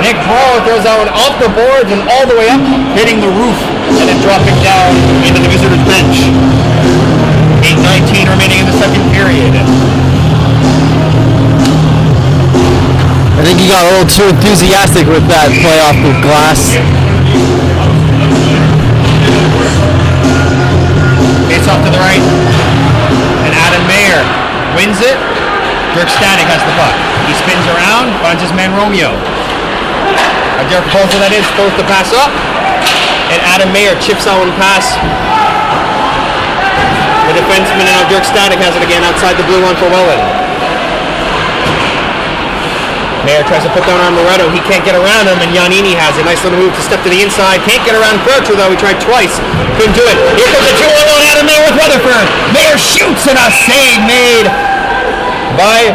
Nick Bro throws that one off the boards and all the way up, hitting the roof, and then dropping down into the visitors' bench. 8:19 remaining in the second period. I think he got a little too enthusiastic with that play off the glass. It's off to the right. And Adam Mayer wins it. Dirk Static has the puck. He spins around, finds his man Romeo. A Dirk proposal that is, throws the pass up. And Adam Mayer chips that one past the defenseman, and now Dirk Static has it again outside the blue line for Welland. Mayer tries to put down on Moretto. He can't get around him, and Giannini has a nice little move to step to the inside. Can't get around Croucher, though. He tried twice. Couldn't do it. Here comes the 2-1 Adam Mayer with Rutherford. Mayer shoots, and a save made by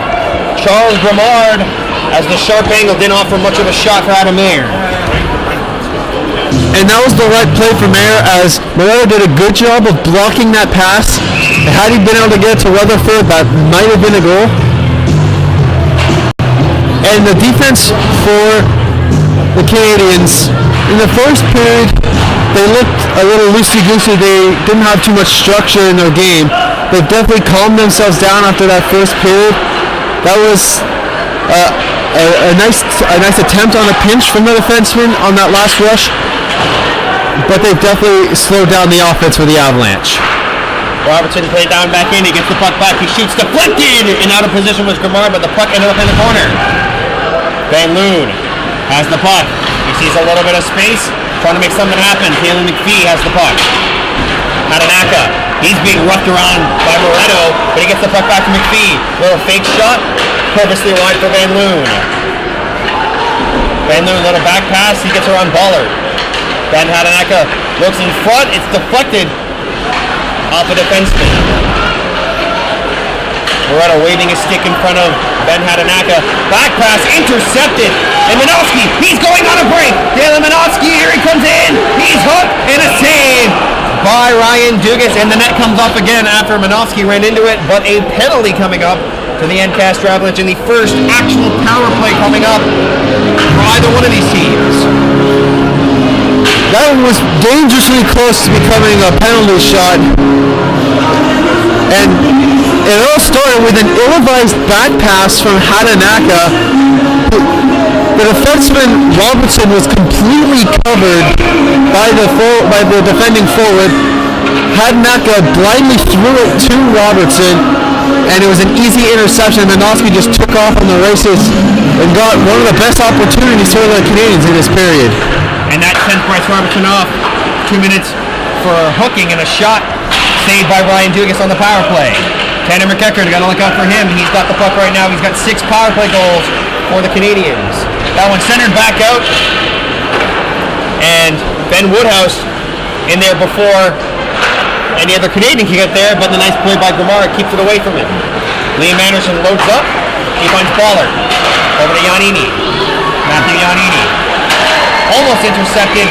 Charles Bramard, as the sharp angle didn't offer much of a shot for Adam Mayer. And that was the right play for Mayer, as Moretto did a good job of blocking that pass. Had he been able to get it to Rutherford, that might have been a goal. And the defense for the Canadians, in the first period, they looked a little loosey-goosey. They didn't have too much structure in their game. They've definitely calmed themselves down after that first period. That was a nice attempt on a pinch from the defenseman on that last rush. But they've definitely slowed down the offense for the Avalanche. Robertson played down back in. He gets the puck back. He shoots deflected, and out of position was Gramard, but the puck ended up in the corner. Van Loon has the puck. He sees a little bit of space, trying to make something happen. Taylor McPhee has the puck. Hatanaka, he's being roughed around by Moretto, but he gets the puck back to McPhee. Little fake shot, purposely wide for Van Loon. Van Loon, little back pass. He gets around Ballard. Ben Hatanaka looks in front. It's deflected off a defenseman. Moretto waving his stick in front of Ben Hatanaka. Back pass intercepted. And Minowski, he's going on a break. The shot and a save by Ryan Dugas, and the net comes off again after Manovsky ran into it, but a penalty coming up to the Ancaster Avalanche in the first actual power play coming up for either one of these teams. That one was dangerously close to becoming a penalty shot. And it all started with an ill-advised back pass from Hadanaka. The defenseman Robertson was completely covered by the defending forward. Hadanaka blindly threw it to Robertson, and it was an easy interception. Manovsky just took off on the races and got one of the best opportunities for the Canadians in this period. And that sent Bryce Robertson off. 2 minutes for hooking and a shot saved by Ryan Dugas on the power play. Tanner McEachern, got to look out for him. He's got the puck right now. He's got 6 power play goals for the Canadians. That one centered back out. And Ben Woodhouse in there before any other Canadian can get there, but the nice play by Gramar keeps it away from him. Liam Anderson loads up. He finds Pollard. Over to Giannini. Matthew Giannini. Almost intercepted.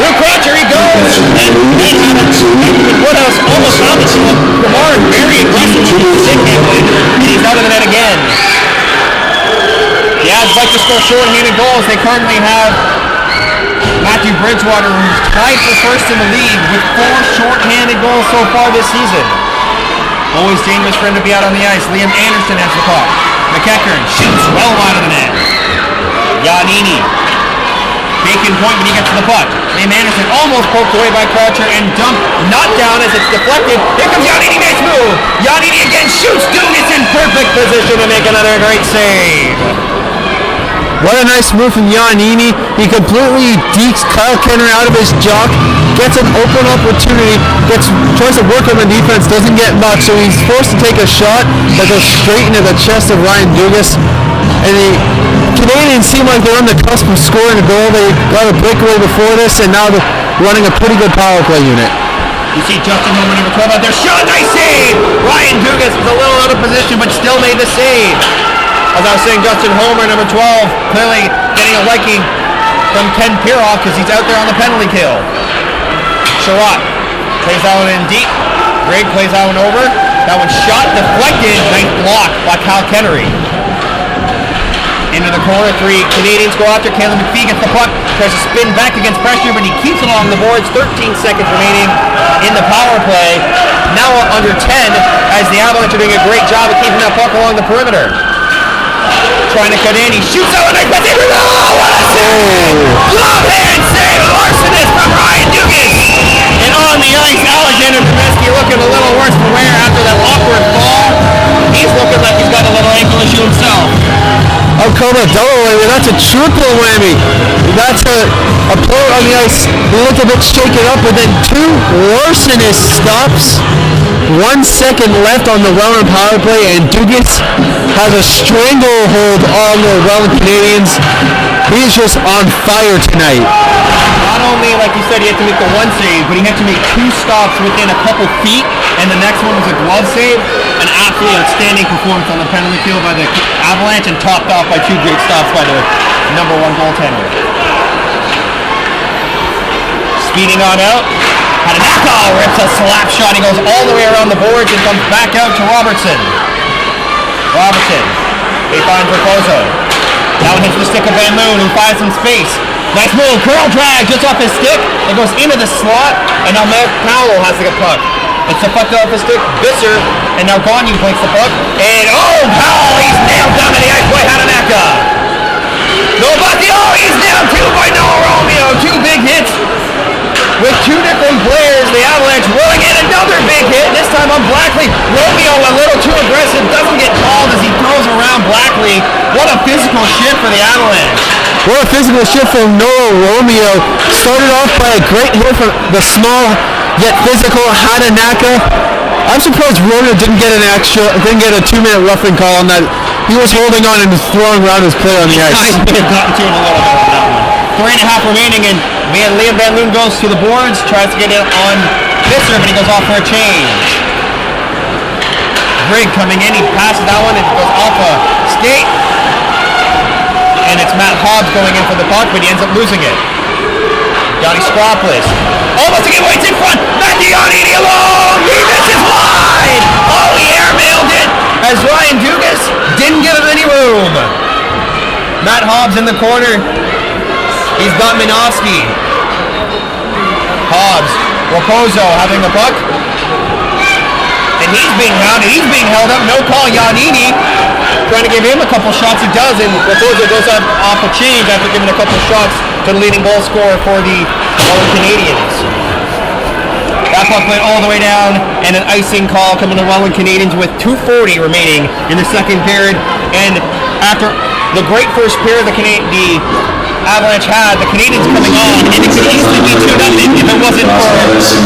Drew Crotcher, he goes. And Woodhouse almost found it. Gramar very aggressive with his stick handling, and he's out of the net again. The Avs like to score short-handed goals. They currently have Matthew Bridgewater, who's tied for first in the league with 4 short-handed goals so far this season. Always dangerous for him to be out on the ice. Liam Anderson has the puck. McEachern shoots well wide of the net. Giannini. Bacon point when he gets to the puck. Liam Anderson almost poked away by Croucher and dumped, not down as it's deflected. Here comes Giannini, nice move. Giannini again shoots. Dugas in perfect position to make another great save. What a nice move from Giannini. He completely dekes Kyle Kenner out of his jock, gets an open opportunity, tries to work on the defense, doesn't get much, so he's forced to take a shot that goes straight into the chest of Ryan Dugas. And the Canadians seem like they're on the cusp of scoring a goal. They got a breakaway before this, and now they're running a pretty good power play unit. You see Justin Homer, number 12 out there. Shot, nice save! Ryan Dugas was a little out of position, but still made the save. As I was saying, Justin Homer, number 12, clearly getting a liking from Ken Piroff because he's out there on the penalty kill. Sherratt plays that one in deep. Greg plays that one over. That one shot, deflected. Nice block by Kyle Kennery. Into the corner, 3 Canadians go after. Caleb McPhee gets the puck, tries to spin back against pressure, but he keeps it along the boards. 13 seconds remaining in the power play. Now under 10, as the Avalanche are doing a great job of keeping that puck along the perimeter. Trying to cut in, he shoots out a nice pass. Oh, what a save! Glove hand save, larcenist from Ryan Dugas. And on the ice, Alexander Trubisky looking a little worse for wear after that awkward fall. He's looking like he's got a little ankle issue himself. I'll call that double whammy. That's a triple whammy. That's a player on the ice. He looked a bit shaken up, but then 2 larcenous stops. 1 second left on the Welland power play, and Dugas has a stranglehold on the Welland Canadians. He's just on fire tonight. Not only, like you said, he had to make the 1 save, but he had to make 2 stops within a couple feet, and the next one was a glove save. An absolutely outstanding performance on the penalty kill by the Avalanche, and topped off by 2 great stops by the number 1 goaltender. Speeding on out. Hadanaka rips a slap shot. He goes all the way around the boards and comes back out to Robertson. He finds Raposo. That one hits the stick of Van Loon, who finds some space. Nice move, curl drag just off his stick. It goes into the slot, and now Matt Powell has the puck. It's deflected off his stick. Visser, and now Gagne blinks the puck. And Powell, he's nailed down to the ice by Hadanaka. He's down too by Noah Romeo. 2 big hits. With 2 different players, the Avalanche rolling in another big hit, this time on Blackley. Romeo a little too aggressive, doesn't get called as he throws around Blackley. What a physical shift for the Avalanche. What a physical shift from Noah Romeo. Started off by a great hit from the small yet physical Hadanaka. I'm surprised Romeo didn't get a 2-minute roughing call on that. He was holding on and throwing around his player on the ice. I may have gotten to him a little bit on that one. 3.5 remaining, and Liam Van Loon goes to the boards, tries to get it on Visser, but he goes off for a change. Grigg coming in, he passes that one, and it goes off a skate. And it's Matt Hobbs going in for the puck, but he ends up losing it. Johnny Scropolis. Almost to get Waits in front. Matthew Giannini alone. He misses wide. Oh, he airmailed it as Ryan Dugas didn't give him any room. Matt Hobbs in the corner. He's got Minovsky. Hobbs. Raposo having the puck. And he's being hounded. He's being held up. No call. Giannini trying to give him a couple shots. He does, and Raposo goes off a change after giving a couple shots to the leading goal scorer for the Welland Canadians. That puck went all the way down, and an icing call coming to Welland Canadians with 2:40 remaining in the second period. And after the great first period the Avalanche had, the Canadians coming on, and it could easily be 2-0 if it wasn't for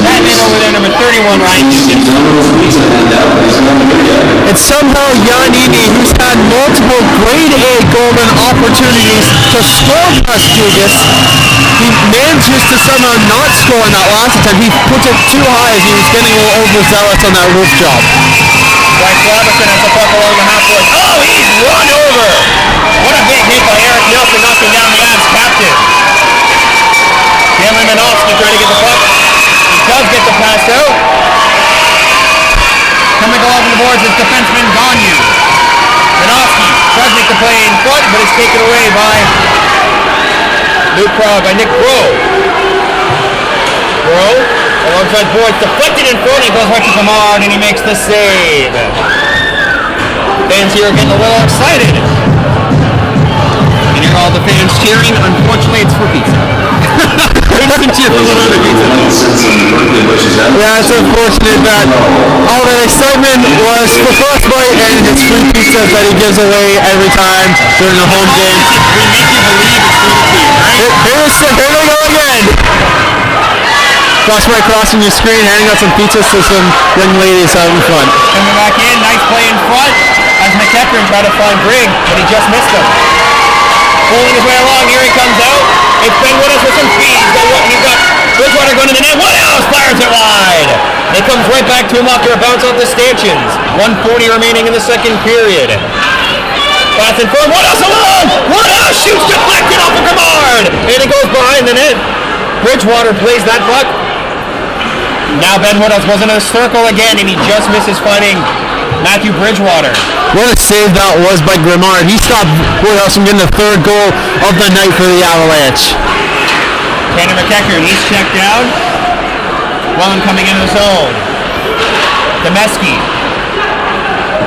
that man over there, number 31, Ryan Dugas. It's somehow Giannini, who's had multiple grade A golden opportunities to score past Dugas. He manages to somehow not score in that last attempt. He put it too high as he was getting a little overzealous on that roof job. Bryce Robinson has the puck along the half point. Oh, he's run over! What a big hit by Eric Nelson, knocking down the Avs captain. Cameron Minovsky trying to get the puck. He does get the pass out. Coming along the boards is defenseman Gagnon. Minovsky does make the play in front, but it's taken away by Nick Groh. Groh, alongside boards, deflected in front, he goes right to Kamard, and he makes the save. Fans here are getting a little excited. You hear all the fans cheering. Unfortunately, it's for pizza. Yeah, it's unfortunate that all that excitement was for frostbite and it's free pizza that he gives away every time during the home game. We make you believe it's free pizza, right? Here we go again. Frostbite crossing your screen, handing out some pizzas to some young ladies out in front. Coming back in, nice play in front as McEachern tried to find Grigg, but he just missed him. Pulling his way along, here he comes out. It's Ben Woodhouse with some speed. He's got Bridgewater going to the net. Woodhouse fires it wide. It comes right back to him after a bounce off the stanchions. 1:40 remaining in the second period. Pass in front. Woodhouse alone. Woodhouse shoots deflected off of Kamard. And it goes behind the net. Bridgewater plays that puck. Now Ben Woodhouse goes into the circle again, and he just misses finding Matthew Bridgewater. What a save that was by Grimard. He stopped Woodhouse from getting the third goal of the night for the Avalanche. Tanner McEachern, he's checked down. Welland coming into the zone. Demeski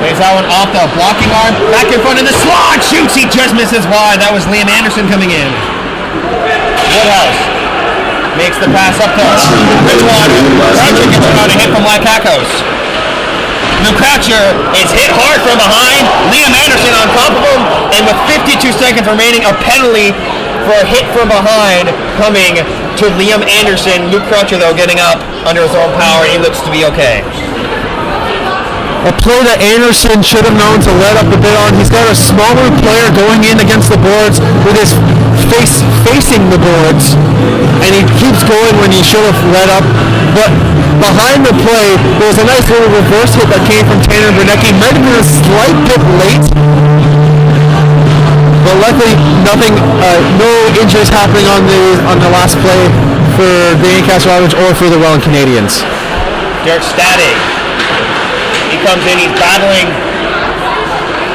lays that one off the blocking arm. Back in front of the slot. Shoots. He just misses wide. That was Liam Anderson coming in. Woodhouse makes the pass up to Bridgewater. Croucher gets out a hit from Lakakos. Croucher is hit hard from behind. Liam Anderson on top of him. And with 52 seconds remaining, a penalty for a hit from behind coming to Liam Anderson. Luke Croucher, though, getting up under his own power. He looks to be okay. A play that Anderson should have known to let up a bit on. He's got a smaller player going in against the boards with his face facing the boards, and he keeps going when he should have let up. But behind the play, there was a nice little reverse hit that came from Tanner Bernecki. Might have been a slight bit late, but luckily nothing, no injuries happening on the last play for the Ancaster Avalanche or for the Welland Canadians. Derek Stadig. He comes in, he's battling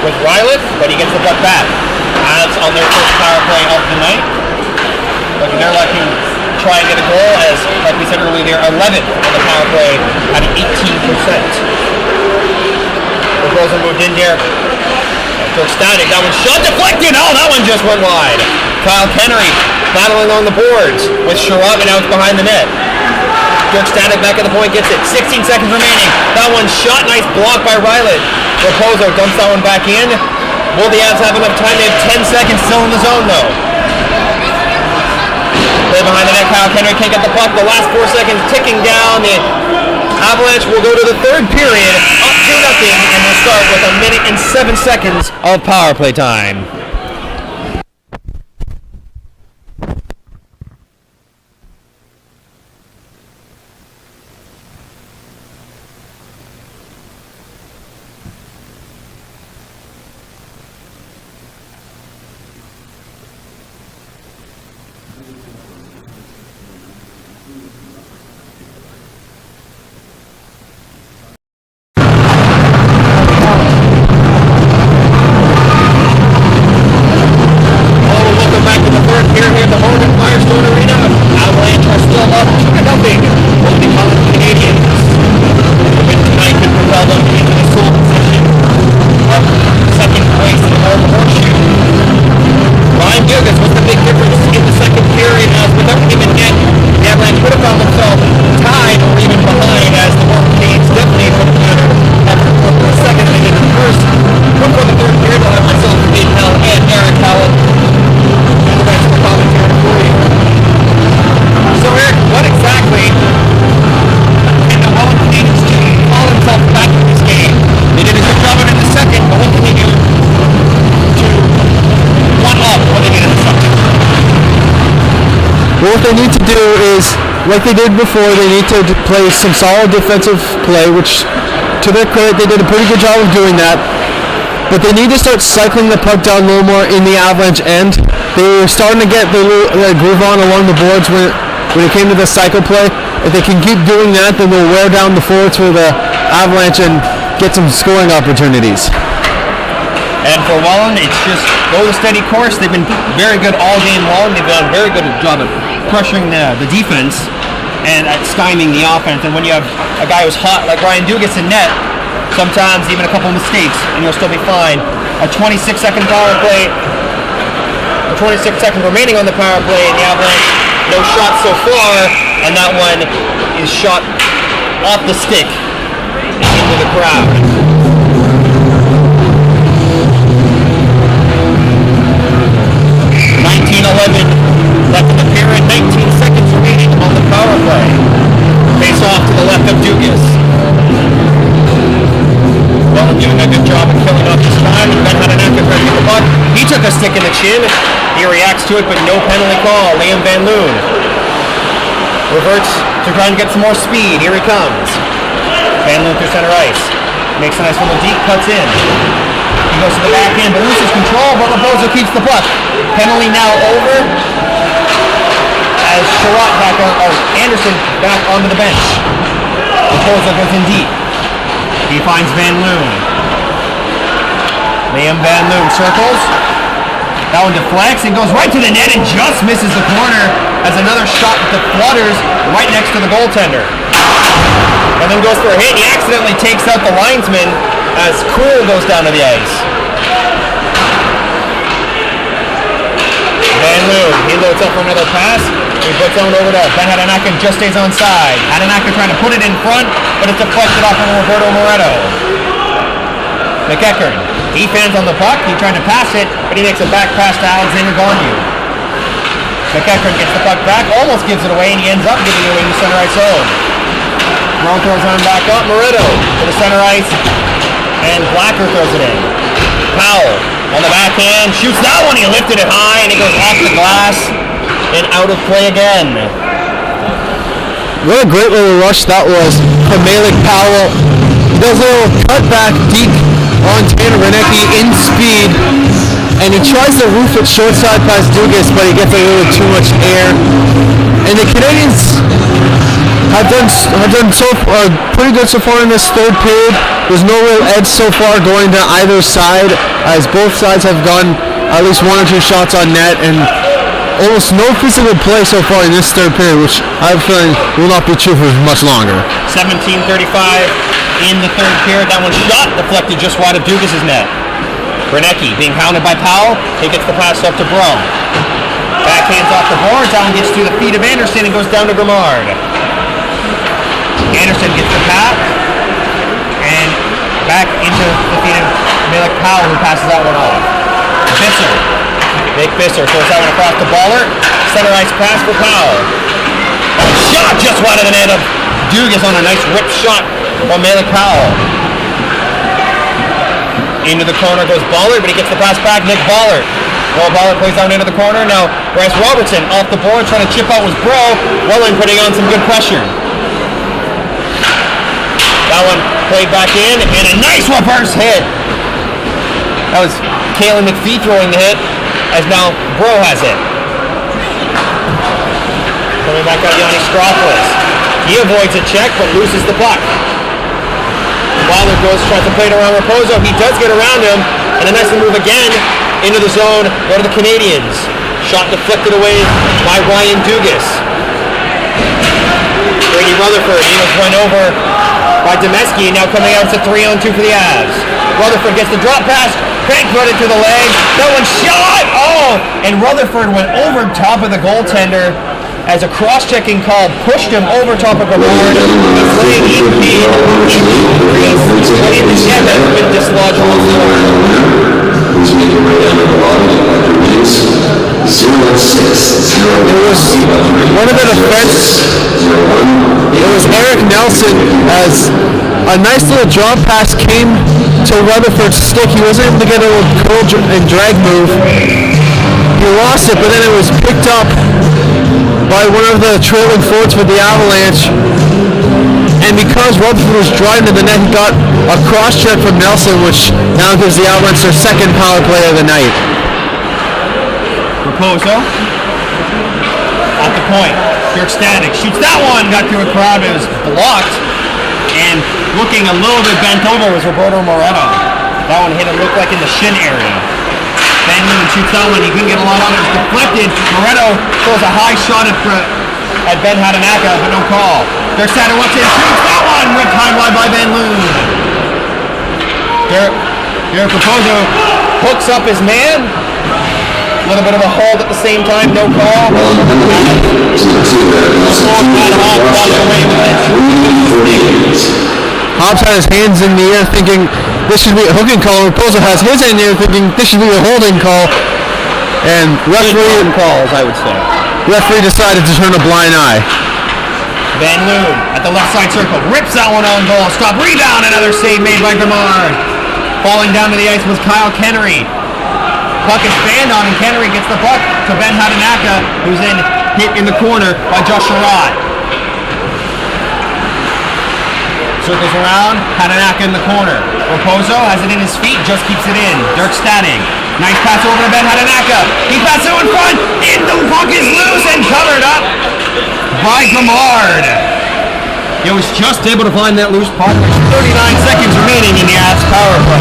with Rylith, but he gets the puck back. Avs on their first power play of the night. But they're looking to try and get a goal as, like we said earlier, they're 11th on the power play at 18%. Rosen moved in there. Derek Stadig, that one shot deflected. Oh, that one just went wide. Kyle Kennery battling on the boards with Sherrod out behind the net. Dirk Static back at the point, gets it. 16 seconds remaining. That one shot, nice block by Rylith. Raposo dumps that one back in. Will the Avs have enough time? They have 10 seconds still in the zone, though. Play behind the net, Kyle Kennery can't get the puck. The last 4 seconds ticking down. The Avalanche will go to the third period, up 2-0, and we'll start with 1 minute and 7 seconds of power play time. What they need to do is, like they did before, they need to play some solid defensive play, which, to their credit, they did a pretty good job of doing that. But they need to start cycling the puck down a little more in the Avalanche end. They were starting to get their groove on along the boards when it came to the cycle play. If they can keep doing that, then they'll wear down the forwards for the Avalanche and get some scoring opportunities. And for Welland, it's just go the steady course. They've been very good all game long. They've done a very good job of pressuring the defense and at stymieing the offense. And when you have a guy who's hot like Ryan Dugas in net, sometimes even a couple of mistakes and you'll still be fine. A 26-second power play, 26 seconds remaining on the power play, and the Avalanche, no shots so far, and that one is shot off the stick into the crowd. 19-11 left in the period, 19 seconds remaining on the power play. Face off to the left of Dugas. Welland doing a good job of killing off his time. Ben had an active ready for the puck. He took a stick in the chin. He reacts to it, but no penalty call. Liam Van Loon reverts to try and get some more speed. Here he comes. Van Loon through center ice. Makes a nice little deep, cuts in. He goes to the back end, but loses control, but Raposo keeps the puck. Penalty now over as Sherratt back on, Anderson back onto the bench. Raposo goes in deep. He finds Van Loon. Liam Van Loon circles. That one deflects and goes right to the net and just misses the corner as another shot that flutters right next to the goaltender. And then goes for a hit. He accidentally takes out the linesman as Cool goes down to the ice. Van Loon, he loads up for another pass. He puts on over to Ben Hadanaka, just stays on side. Hadanaka trying to put it in front, but it's deflected off of Roberto Moretto. McEachern, he fans on the puck. He tried to pass it, but he makes a back pass to Alexander Gagne. McEachern gets the puck back, almost gives it away, and he ends up giving it away to center ice zone. Brown throws on back up. Moretto to the center ice, and Blacker throws it in. Powell on the backhand, shoots that one. He lifted it high, and it goes off the glass and out of play again. What a great little rush that was from Malik Powell. He does a little cutback deep on Tanner Renecki in speed, and he tries to roof it short side past Dugas, but he gets a little too much air. And the Canadians have done so pretty good so far in this third period. There's no real edge so far going to either side, as both sides have gotten at least one or two shots on net, and almost no physical play so far in this third period, which I have a feeling will not be true for much longer. 17:35 in the third period. That one shot deflected just wide of Dugas' net. Renecki being hounded by Powell. He gets the pass up to Brum. Backhands off the board. Down gets to the feet of Anderson and goes down to Grimard. Anderson gets the pass and back into the feet of Malik Powell, who passes that one off. Visser. Nick Visser throws that one across the baller. Center ice pass for Powell. Shot just wide of the net of Dugas on a nice whip shot from Malik Powell. Into the corner goes Ballard, but he gets the pass back. Nick Ballard. Well, Ballard plays down into the corner. Now Bryce Robertson off the board trying to chip out with Bro. Welland putting on some good pressure. That one played back in, and a nice reverse hit. That was Kaylen McPhee throwing the hit, as now Bro has it. Coming back out, Yanni Stropoulos. He avoids a check, but loses the puck. Ballard goes, tries to play it around Raposo. He does get around him, and a nice move again into the zone. Go to the Canadians. Shot deflected away by Ryan Dugas. Brady Rutherford, he was run over by Demeski, now coming out to 3-on-2 for the Avs. Rutherford gets the drop pass, bank run it to the leg. That one shot! Oh! And Rutherford went over top of the goaltender as a cross-checking call pushed him over top of the board. He's laying in pain. That's been dislodged on the floor. He's making right under the bottom after release. 0-6. One of the defense, it was Eric Nelson, as a nice little drop pass came to Rutherford's stick. He wasn't able to get a little curl and drag move. He lost it, but then it was picked up by one of the trailing forwards for the Avalanche. And because Rutherford was driving to the net, he got a cross-check from Nelson, which now gives the Avalanche their second power play of the night. Raposo at the point. Dirk Static shoots that one, got through a crowd, but it was blocked. And looking a little bit bent over was Roberto Moretto. That one hit him, looked like in the shin area. Ben Newman shoots that one, he couldn't get a lot on it, it was deflected. Moretto throws a high shot at Ben Hadanaka, but no call. Dirk Static wants in, shoots that one, ripped high wide by Ben Loon. Derek Raposo hooks up his man. A little bit of a hold at the same time, no call. Hobbs had his hands in the air thinking this should be a hooking call. Raposo has his hand in the air thinking this should be a holding call. And referee calls, I would say. Referee decided to turn a blind eye. Van Loon at the left side circle, rips that one on goal. Stop, rebound, another save made by Grimard. Falling down to the ice was Kyle Kennery. Puck is fanned on and Kennery gets the puck to Ben Hadanaka, who's then hit in the corner by Josh Sherrod. Circles around, Hadanaka in the corner. Raposo has it in his feet, just keeps it in. Dirk Static. Nice pass over to Ben Hadanaka. He passes it in front, and the puck is loose and covered up by Grimard. He was just able to find that loose puck. 39 seconds remaining in the Avs power play.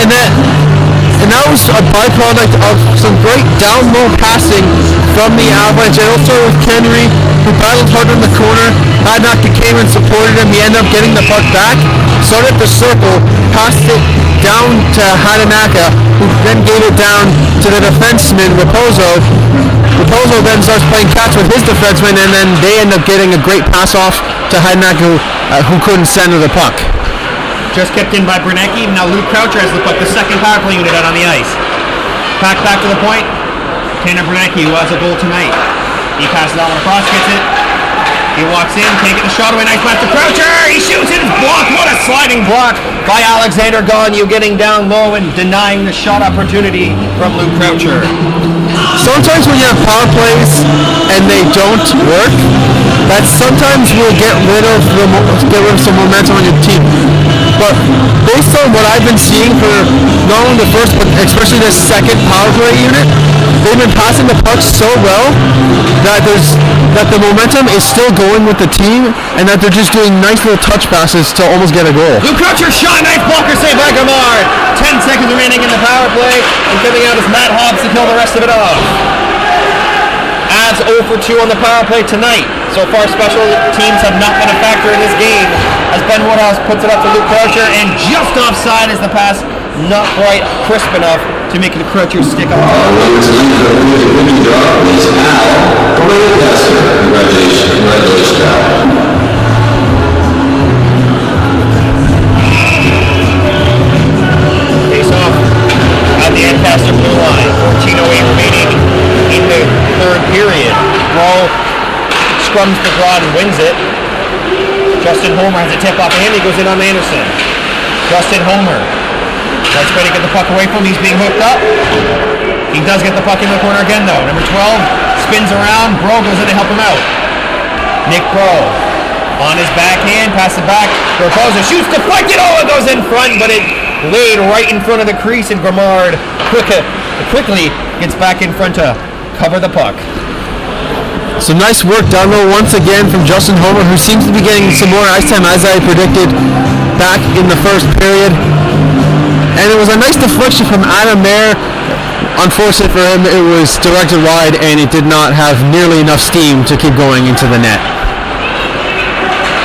And that was a byproduct of some great down low passing from the Avalanche. And also with Kennery, who battled hard in the corner. Hadanaka came and supported him. He ended up getting the puck back, started the circle, passed it down to Hadanaka, who then gave it down to the defenseman, Raposo. Raposo then starts playing catch with his defenseman, and then they end up getting a great pass off to Hadanaka, who couldn't center the puck. Just kept in by Brunecki. Now Luke Croucher has the puck, the second power play unit out on the ice. Back to the point. Tanner Brunecki, who has a goal tonight. He passes that one across, gets it. He walks in, taking the shot away. Nice pass to Croucher. He shoots it. It's blocked. What a sliding block by Alexander Gagne, getting down low and denying the shot opportunity from Luke Croucher. Sometimes when you have power plays and they don't work, that sometimes will get rid of some momentum on your team. But based on what I've been seeing for not only the first, but especially the second power play unit, they've been passing the puck so well that the momentum is still going with the team, and that they're just doing nice little touch passes to almost get a goal. Luke Croucher shot, nice blocker save by Grimard. 10 seconds remaining in the power play, and coming out is Matt Hobbs to kill the rest of it off. Avs 0 for 2 on the power play tonight. So far, special teams have not been a factor in this game, as Ben Woodhouse puts it up to Luke Croucher, and just offside is the pass, not quite crisp enough to make the Croucher stick up. Congratulations, Al. Face off at the Ancaster blue line. 14:08 remaining in the third period. Roll scrums the broad and wins it. Justin Homer has a tip off of him. He goes in on Anderson. Justin Homer. That's great to get the puck away from him. He's being hooked up. He does get the puck in the corner again, though. Number 12 spins around. Bro goes in to help him out. Nick Bro on his backhand. Pass it back. Raposo shoots, deflected. Oh, it goes in front, but it laid right in front of the crease, and Grimard quickly gets back in front to cover the puck. Some nice work down low once again from Justin Homer, who seems to be getting some more ice time, as I predicted back in the first period. And it was a nice deflection from Adam Mayer. Unfortunate for him, it was directed wide, and it did not have nearly enough steam to keep going into the net.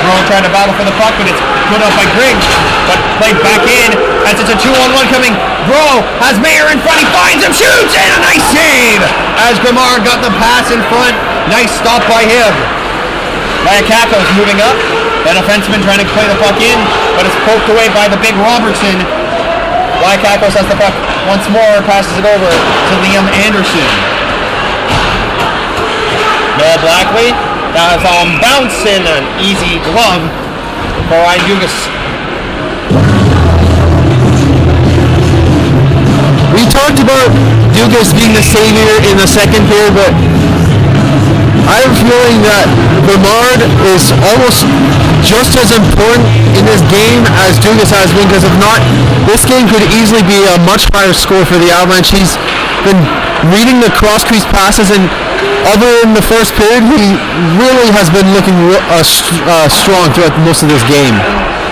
Rowan trying to battle for the puck, but it's put up by Griggs, but played back in as it's a 2-on-1 coming. Bro has Mayer in front, he finds him, shoots, and a nice save as Grimard got the pass in front. Nice stop by him. Lyakako's moving up. The defenseman trying to play the puck in, but it's poked away by the big Robertson. Lyakakos has the puck once more, passes it over to Liam Anderson. Noah Blackley. That's on bouncing, an easy glove for Ryan Dugas. We talked about Dugas being the savior in the second period, but I have a feeling that Bernard is almost just as important in this game as Dugas has been, because if not, this game could easily be a much higher score for the Avalanche. He's been reading the cross-crease passes, and other than the first period, he really has been looking strong throughout most of this game.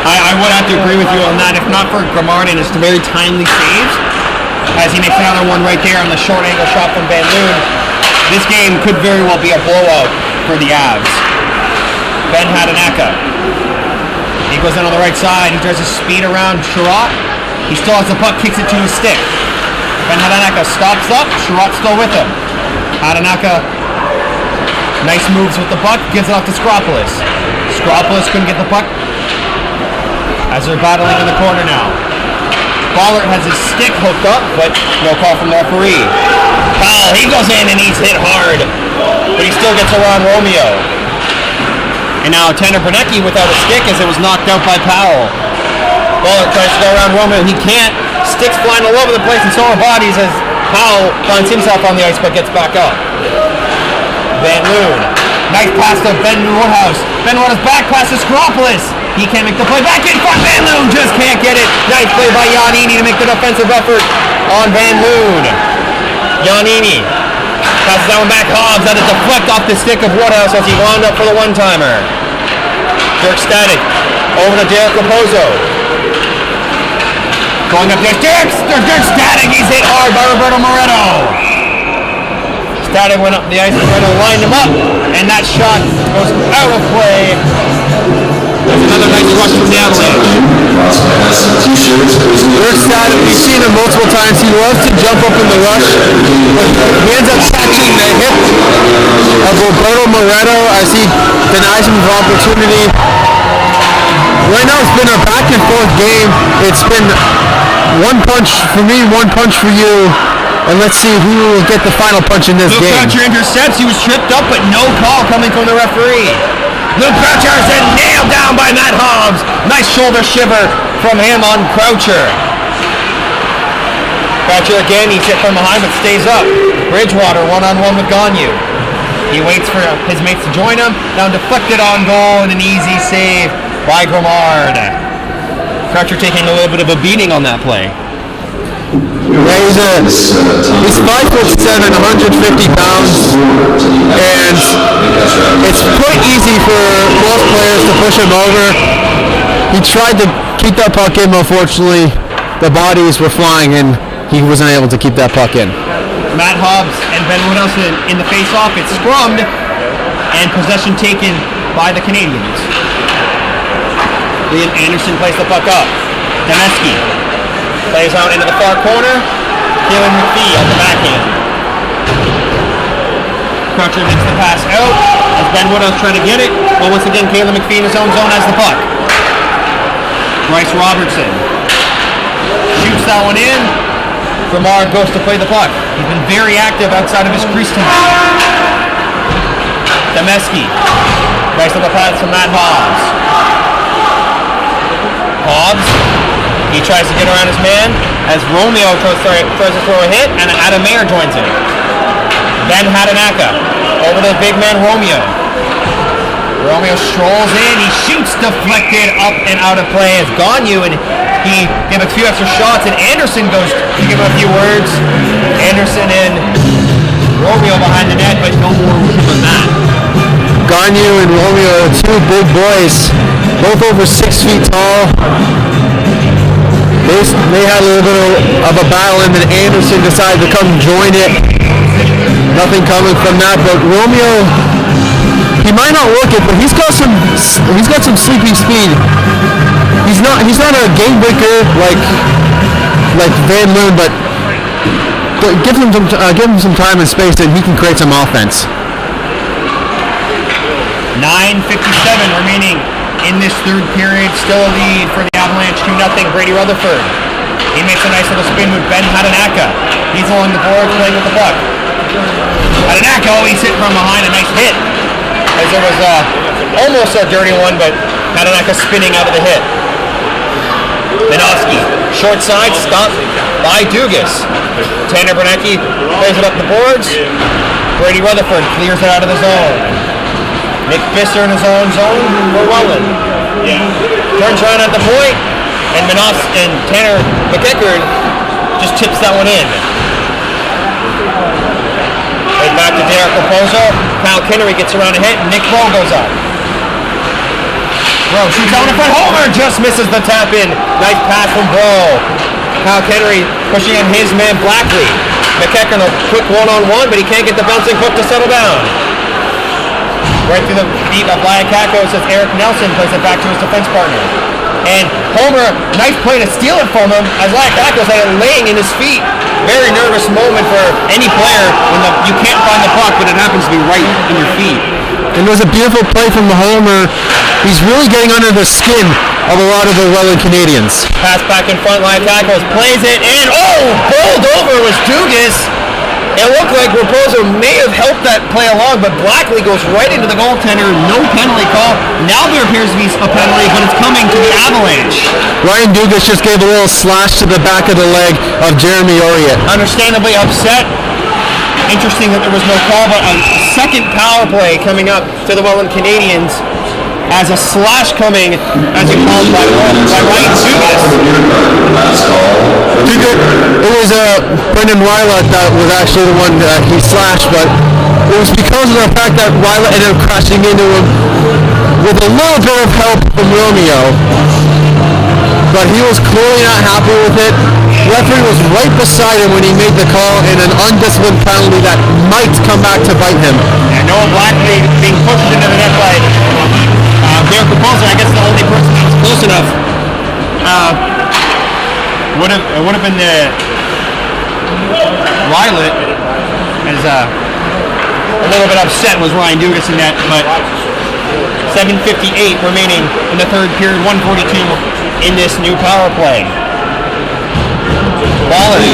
I would have to agree with you on that. If not for Grimard and his very timely saves, as he makes another one right there on the short angle shot from Van Loon, this game could very well be a blowout for the Avs. Ben Hadanaka. He goes in on the right side. He tries to speed around Sherratt. He still has the puck, kicks it to his stick. Ben Hadanaka stops up. Sherratt's still with him. Hadanaka, nice moves with the puck, gives it off to Skropolis. Skropolis couldn't get the puck as they're battling in the corner now. Ballard has his stick hooked up, but no call from the referee. Powell, he goes in and he's hit hard, but he still gets around Romeo. And now Tanner Bernecki without a stick as it was knocked out by Powell. Ballard tries to go around Romeo, he can't. Sticks flying all over the place and so are bodies as Powell finds himself on the ice but gets back up. Van Loon, nice pass to Ben Woodhouse. Ben Woodhouse back pass to Skropolis. He can't make the play back in front. Van Loon just can't get it. Nice play by Janini to make the defensive effort on Van Loon. Janini passes that one back. Hobbs had it deflect off the stick of Woodhouse as he wound up for the one-timer. Dirk Static over to Derek Raposo. Going up there. Dirk Static. He's hit hard by Roberto Moretto. Static went up the ice. Moretto lined him up, and that shot goes out of play. There's another nice rush from the Avalanche. Dirk Static, we've seen him multiple times. He loves to jump up in the rush, but he ends up catching the hip of Roberto Moretto as he denies him the opportunity. Right now it's been a back and forth game. It's been one punch for me, one punch for you. And let's see who will get the final punch in this game. Luke Croucher intercepts. He was tripped up, but no call coming from the referee. Luke Croucher is then nailed down by Matt Hobbs. Nice shoulder shiver from him on Croucher. Croucher again, he's hit from behind but stays up. Bridgewater one-on-one with Gagne. He waits for his mates to join him. Now deflected on goal and an easy save by Grimard. Croucher taking a little bit of a beating on that play. Yeah, he's 5'7", 150 pounds, and it's quite easy for most players to push him over. He tried to keep that puck in, but unfortunately the bodies were flying and he wasn't able to keep that puck in. Matt Hobbs and Ben Woodhouse in the face-off. It's scrummed and possession taken by the Canadians. Liam Anderson plays the puck up. Demeski plays out into the far corner. Kaylin McPhee on the backhand. Croucher makes the pass out as Ben Woodhouse trying to get it. But once again, Kaylin McPhee in his own zone has the puck. Bryce Robertson shoots that one in. Grimard goes to play the puck. He's been very active outside of his crease tonight. Demeski tries to the pass from Matt Hobbs. Hobbs, he tries to get around his man as Romeo tries to throw a hit and Adam Mayer joins him. Ben Hadanaka over to the big man Romeo. Romeo strolls in, he shoots deflected up and out of play as Gagne, and he gave a few extra shots and Anderson goes to give him a few words. Anderson and Romeo behind the net, but no more than that. Gagne and Romeo are two big boys, both over 6 feet tall. They had a little bit of a battle and then Anderson decided to come join it. Nothing coming from that, but Romeo, he might not work it, but he's got some sleepy speed. He's not a game breaker like Van Loon, but give him some time and space and he can create some offense. 9:57 remaining in this third period. Still a lead for the Avalanche, 2-0. Brady Rutherford. He makes a nice little spin with Ben Hadanaka. He's along the board playing with the puck. Hadanaka, he's hit from behind, a nice hit. As there was almost a dirty one, but Hadanaka spinning out of the hit. Minovsky, short side, stopped by Dugas. Tanner Bernecki plays it up the boards. Brady Rutherford clears it out of the zone. Nick Visser in his own zone for Welland. Turns around at the point, and Tanner McEachern just tips that one in. Right back to Derek Raposo. Kyle Kinnery gets around a hit, and Nick Rowe goes up. Rowe shoots out in front. Homer just misses the tap in. Nice pass from Rowe. Kyle Kinnery pushing on his man Blackley. McEachern a quick one-on-one, but he can't get the bouncing hook to settle down. Right through the feet of Liakakos as Eric Nelson plays it back to his defense partner. And Homer, nice play to steal it from him as Liakakos had it laying in his feet. Very nervous moment for any player when you can't find the puck, but it happens to be right in your feet. And it was a beautiful play from the Homer. He's really getting under the skin of a lot of the Welland Canadians. Pass back in front, Liakakos plays it, and bowled over was Dugas. It looked like Raposo may have helped that play along, but Blackley goes right into the goaltender. No penalty call. Now there appears to be a penalty, but it's coming to the Avalanche. Ryan Dugas just gave a little slash to the back of the leg of Jeremy Oriot. Understandably upset. Interesting that there was no call, but a second power play coming up to the Welland Canadians as a slash coming, as you called, by Ryan Dugas. It was Brendan Ryla that was actually the one that he slashed, but it was because of the fact that Ryla ended up crashing into him with a little bit of help from Romeo. But he was clearly not happy with it. The referee was right beside him when he made the call in an undisciplined penalty that might come back to bite him. And Noah Blackley being pushed into the net by Derek Raposo, I guess the only person that was close enough. Would have been the Rylet, as a little bit upset was Ryan Dugas in that, but 7:58 remaining in the third period, 1:42 in this new power play. Wallace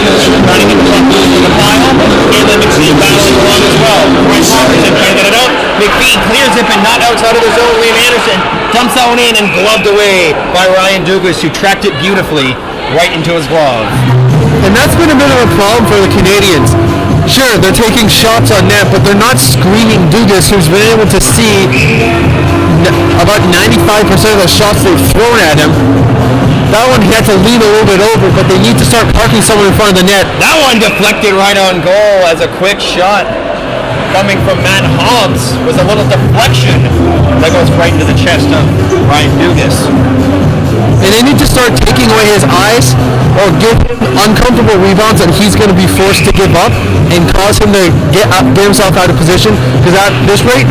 trying to get the puck to the pile, and then McPhee battling along as well. Bryce Robertson trying to get it out. McPhee clears it, but not outside of the zone. Liam Anderson dumps that one in and gloved away by Ryan Dugas, who tracked it beautifully right into his glove. And that's been a bit of a problem for the Canadians. Sure, they're taking shots on net, but they're not screening Dugas, who's been able to see about 95% of the shots they've thrown at him. That one he had to lean a little bit over, but they need to start parking someone in front of the net. That one deflected right on goal as a quick shot coming from Matt Hobbs was a little deflection that goes right into the chest of Ryan Dugas. And they need to start taking away his eyes or give him uncomfortable rebounds that he's going to be forced to give up and cause him to get himself out of position, because at this rate,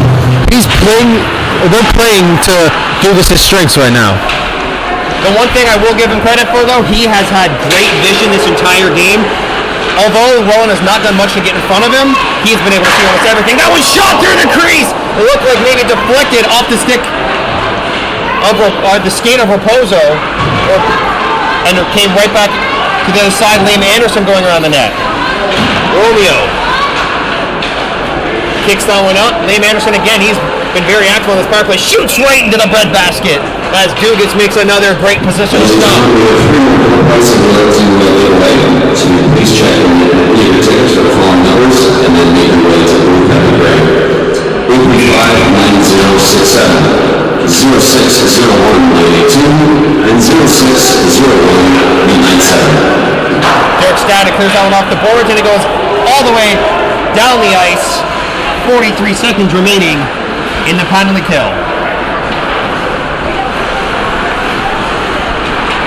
they're playing to Dugas' strengths right now. The one thing I will give him credit for, though, he has had great vision this entire game. Although Welland has not done much to get in front of him, he's been able to see almost everything. That was shot through the crease! It looked like maybe deflected off the stick of the skate of Raposo, and it came right back to the other side. Liam Anderson going around the net. Romeo kicks that one up. Liam Anderson again, he's been very active on this power play. Shoots right into the breadbasket as Dugas makes another great position to stop. Please check your tickets for the following numbers and then make your way to Blue Pepper Grade. 835-9067. 0601-982 and 0601-997. Derek Stadek clears that one off the boards, and it goes all the way down the ice. 43 seconds remaining in the penalty kill.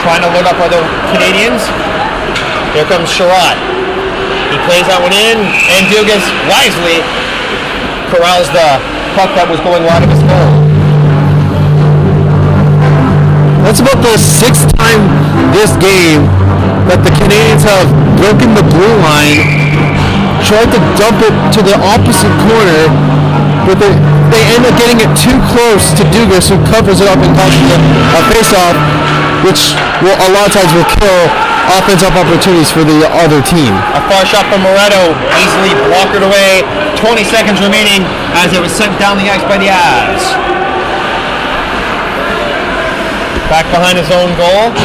Trying to load up other Canadians. Here comes Sherrod. He plays that one in, and Dugas wisely corrals the puck that was going wide of his goal. That's about the sixth time this game that the Canadians have broken the blue line, tried to dump it to the opposite corner, but they end up getting it too close to Dugas, who covers it up and causes a face-off, which a lot of times will kill offensive opportunities for the other team. A far shot from Moretto, easily blocked away. 20 seconds remaining as it was sent down the ice by the Avs. Back behind his own goal,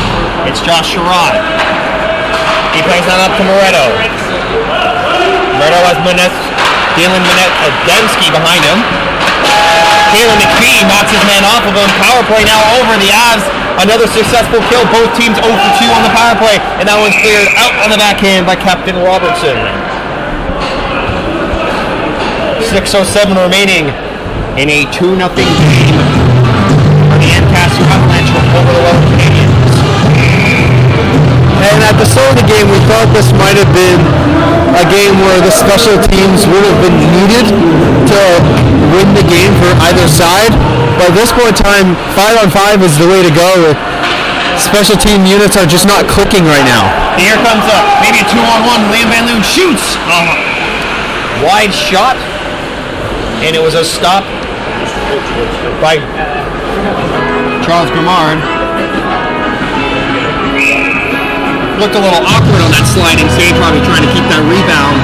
it's Josh Sherrod. He plays that up to Moretto. Moretto has Dylan Demski behind him. Taylor McPhee knocks his man off of him. Power play now over the Avs. Another successful kill. Both teams 0 for 2 on the power play. And that one's cleared out on the backhand by Captain Robertson. 6:07 remaining in a 2-0 game for the Ancaster Avalanche over the Welland Canadiens. And at the start of the game, we thought this might have been a game where the special teams would have been needed to win the game for either side. But at this point in time, 5-on-5 is the way to go. Special team units are just not clicking right now. Here comes maybe a 2-on-1. Liam Van Loon shoots. Wide shot. And it was a stop by Charles Grimard. Looked a little awkward on that sliding stage, probably trying to keep that rebound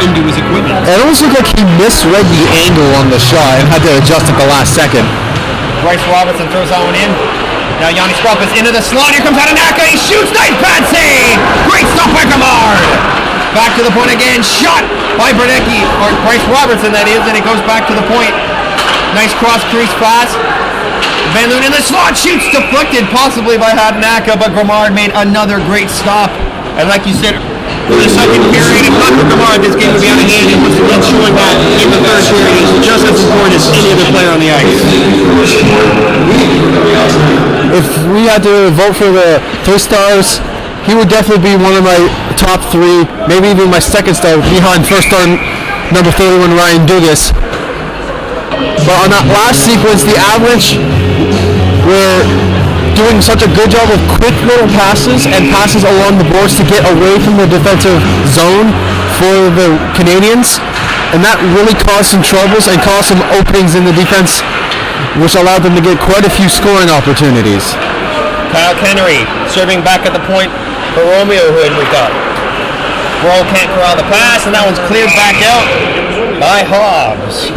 into his equipment. It almost looked like he misread the angle on the shot and had to adjust at the last second. Bryce Robertson throws that one in. Now Yanni Skrop is into the slot. Here comes Atanaka. He shoots. Nice pad save. Great stop by Grimard. Back to the point again. Shot by Bernecki, or Bryce Robertson that is, and it goes back to the point. Nice cross crease pass. Van Loon in the slot, shoots, deflected possibly by Hadnaka, but Grimard made another great stop. And like you said, for the second period, if not for Grimard, this game would be out of hand. And once again, showing that in the third period, he's just as important as any other player on the ice. If we had to vote for the 3 stars, he would definitely be one of my top 3, maybe even my second star, behind first star number 31, Ryan Dugas. But on that last sequence, the Avalanche were doing such a good job of quick little passes and passes along the boards to get away from the defensive zone for the Canadiens, and that really caused some troubles and caused some openings in the defense, which allowed them to get quite a few scoring opportunities. Kyle Kennery serving back at the point for Romeo, who had moved up. Roll can't corral the pass, and that one's cleared back out by Hobbs.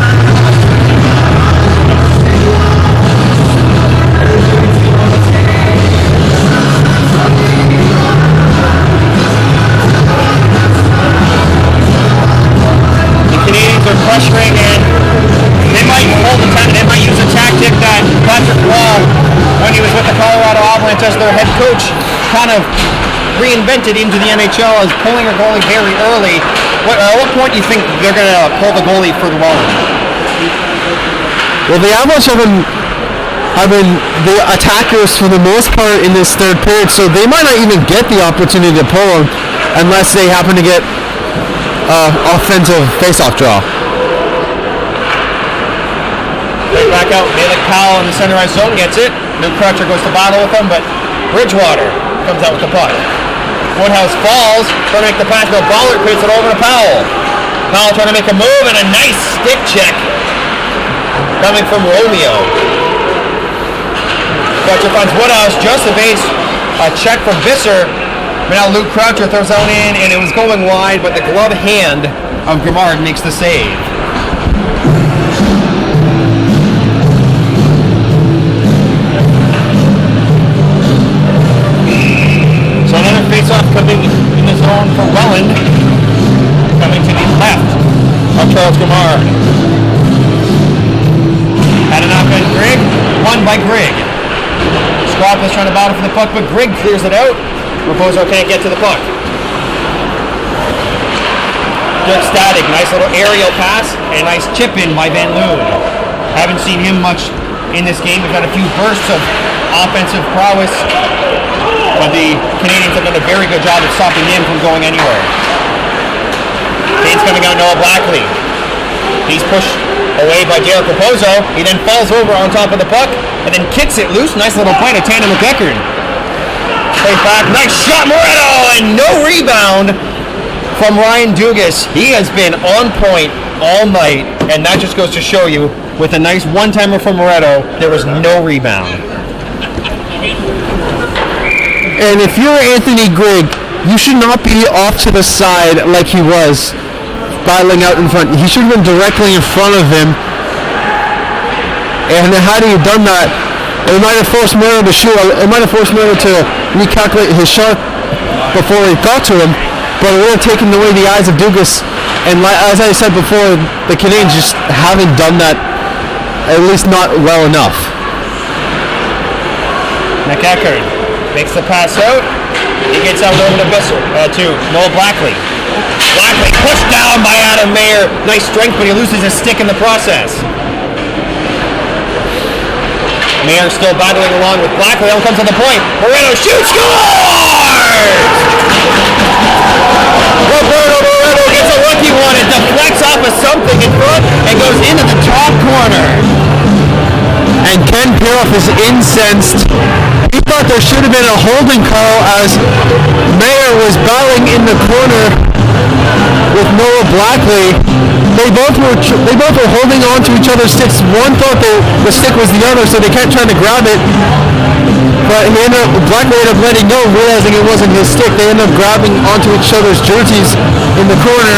They're pressuring, and they might hold the time. They might use a tactic that Patrick Wall, when he was with the Colorado Avalanche as their head coach, kind of reinvented into the NHL as pulling a goalie very early. At what point do you think they're going to pull the goalie for the Welland? Well, the Avalanche have been the attackers for the most part in this third period, so they might not even get the opportunity to pull them unless they happen to get offensive face-off draw. Right back out, Malik Powell in the center ice zone gets it. Luke Crutcher goes to battle with him, but Bridgewater comes out with the puck. Woodhouse falls, trying to make the pass, but Ballard creates it over to Powell. Powell trying to make a move, and a nice stick check coming from Romeo. Crutcher finds Woodhouse, just evades a check from Visser. But now Luke Croucher throws that one in, and it was going wide, but the glove hand of Grimard makes the save. So another face-off coming in the zone for Welland, coming to the left of Charles Grimard. Adenaka and Grigg, won by Grigg. Scrop is trying to battle for the puck, but Grigg clears it out. Raposo can't get to the puck. Dirk Static, nice little aerial pass, and a nice chip in by Van Loon. Haven't seen him much in this game. We've had a few bursts of offensive prowess, but the Canadiens have done a very good job of stopping him from going anywhere. Kane's coming out, Noah Blackley. He's pushed away by Derek Raposo. He then falls over on top of the puck, and then kicks it loose. Nice little play to Tandem McEachern. Back, nice shot, Moretto, and no rebound from Ryan Dugas. He has been on point all night, and that just goes to show you, with a nice one-timer from Moretto, there was no rebound. And if you're Anthony Grigg, you should not be off to the side like he was, battling out in front. He should have been directly in front of him. And had he done that, it might have forced Moretto to shoot. It might have forced Moretto to recalculate his shot before it got to him, but it would have taken away the eyes of Dugas And as I said before, the Canadians just haven't done that, at least not well enough. McEachern makes the pass out. He gets out over to Noel Blackley. Blackley pushed down by Adam Mayer. Nice strength, but he loses his stick in the process. Mayer still battling along with Blackley. Now comes to the point. Moreno shoots, scores! Roberto Moreno gets a lucky one. It deflects off of something in front and goes into the top corner. And Ken Piroff is incensed. He thought there should have been a holding call as Mayer was battling in the corner with Noah Blackley. They both were holding on to each other's sticks. One thought the stick was the other, so they kept trying to grab it. But Blackley ended up letting go, realizing it wasn't his stick. They ended up grabbing onto each other's jerseys in the corner.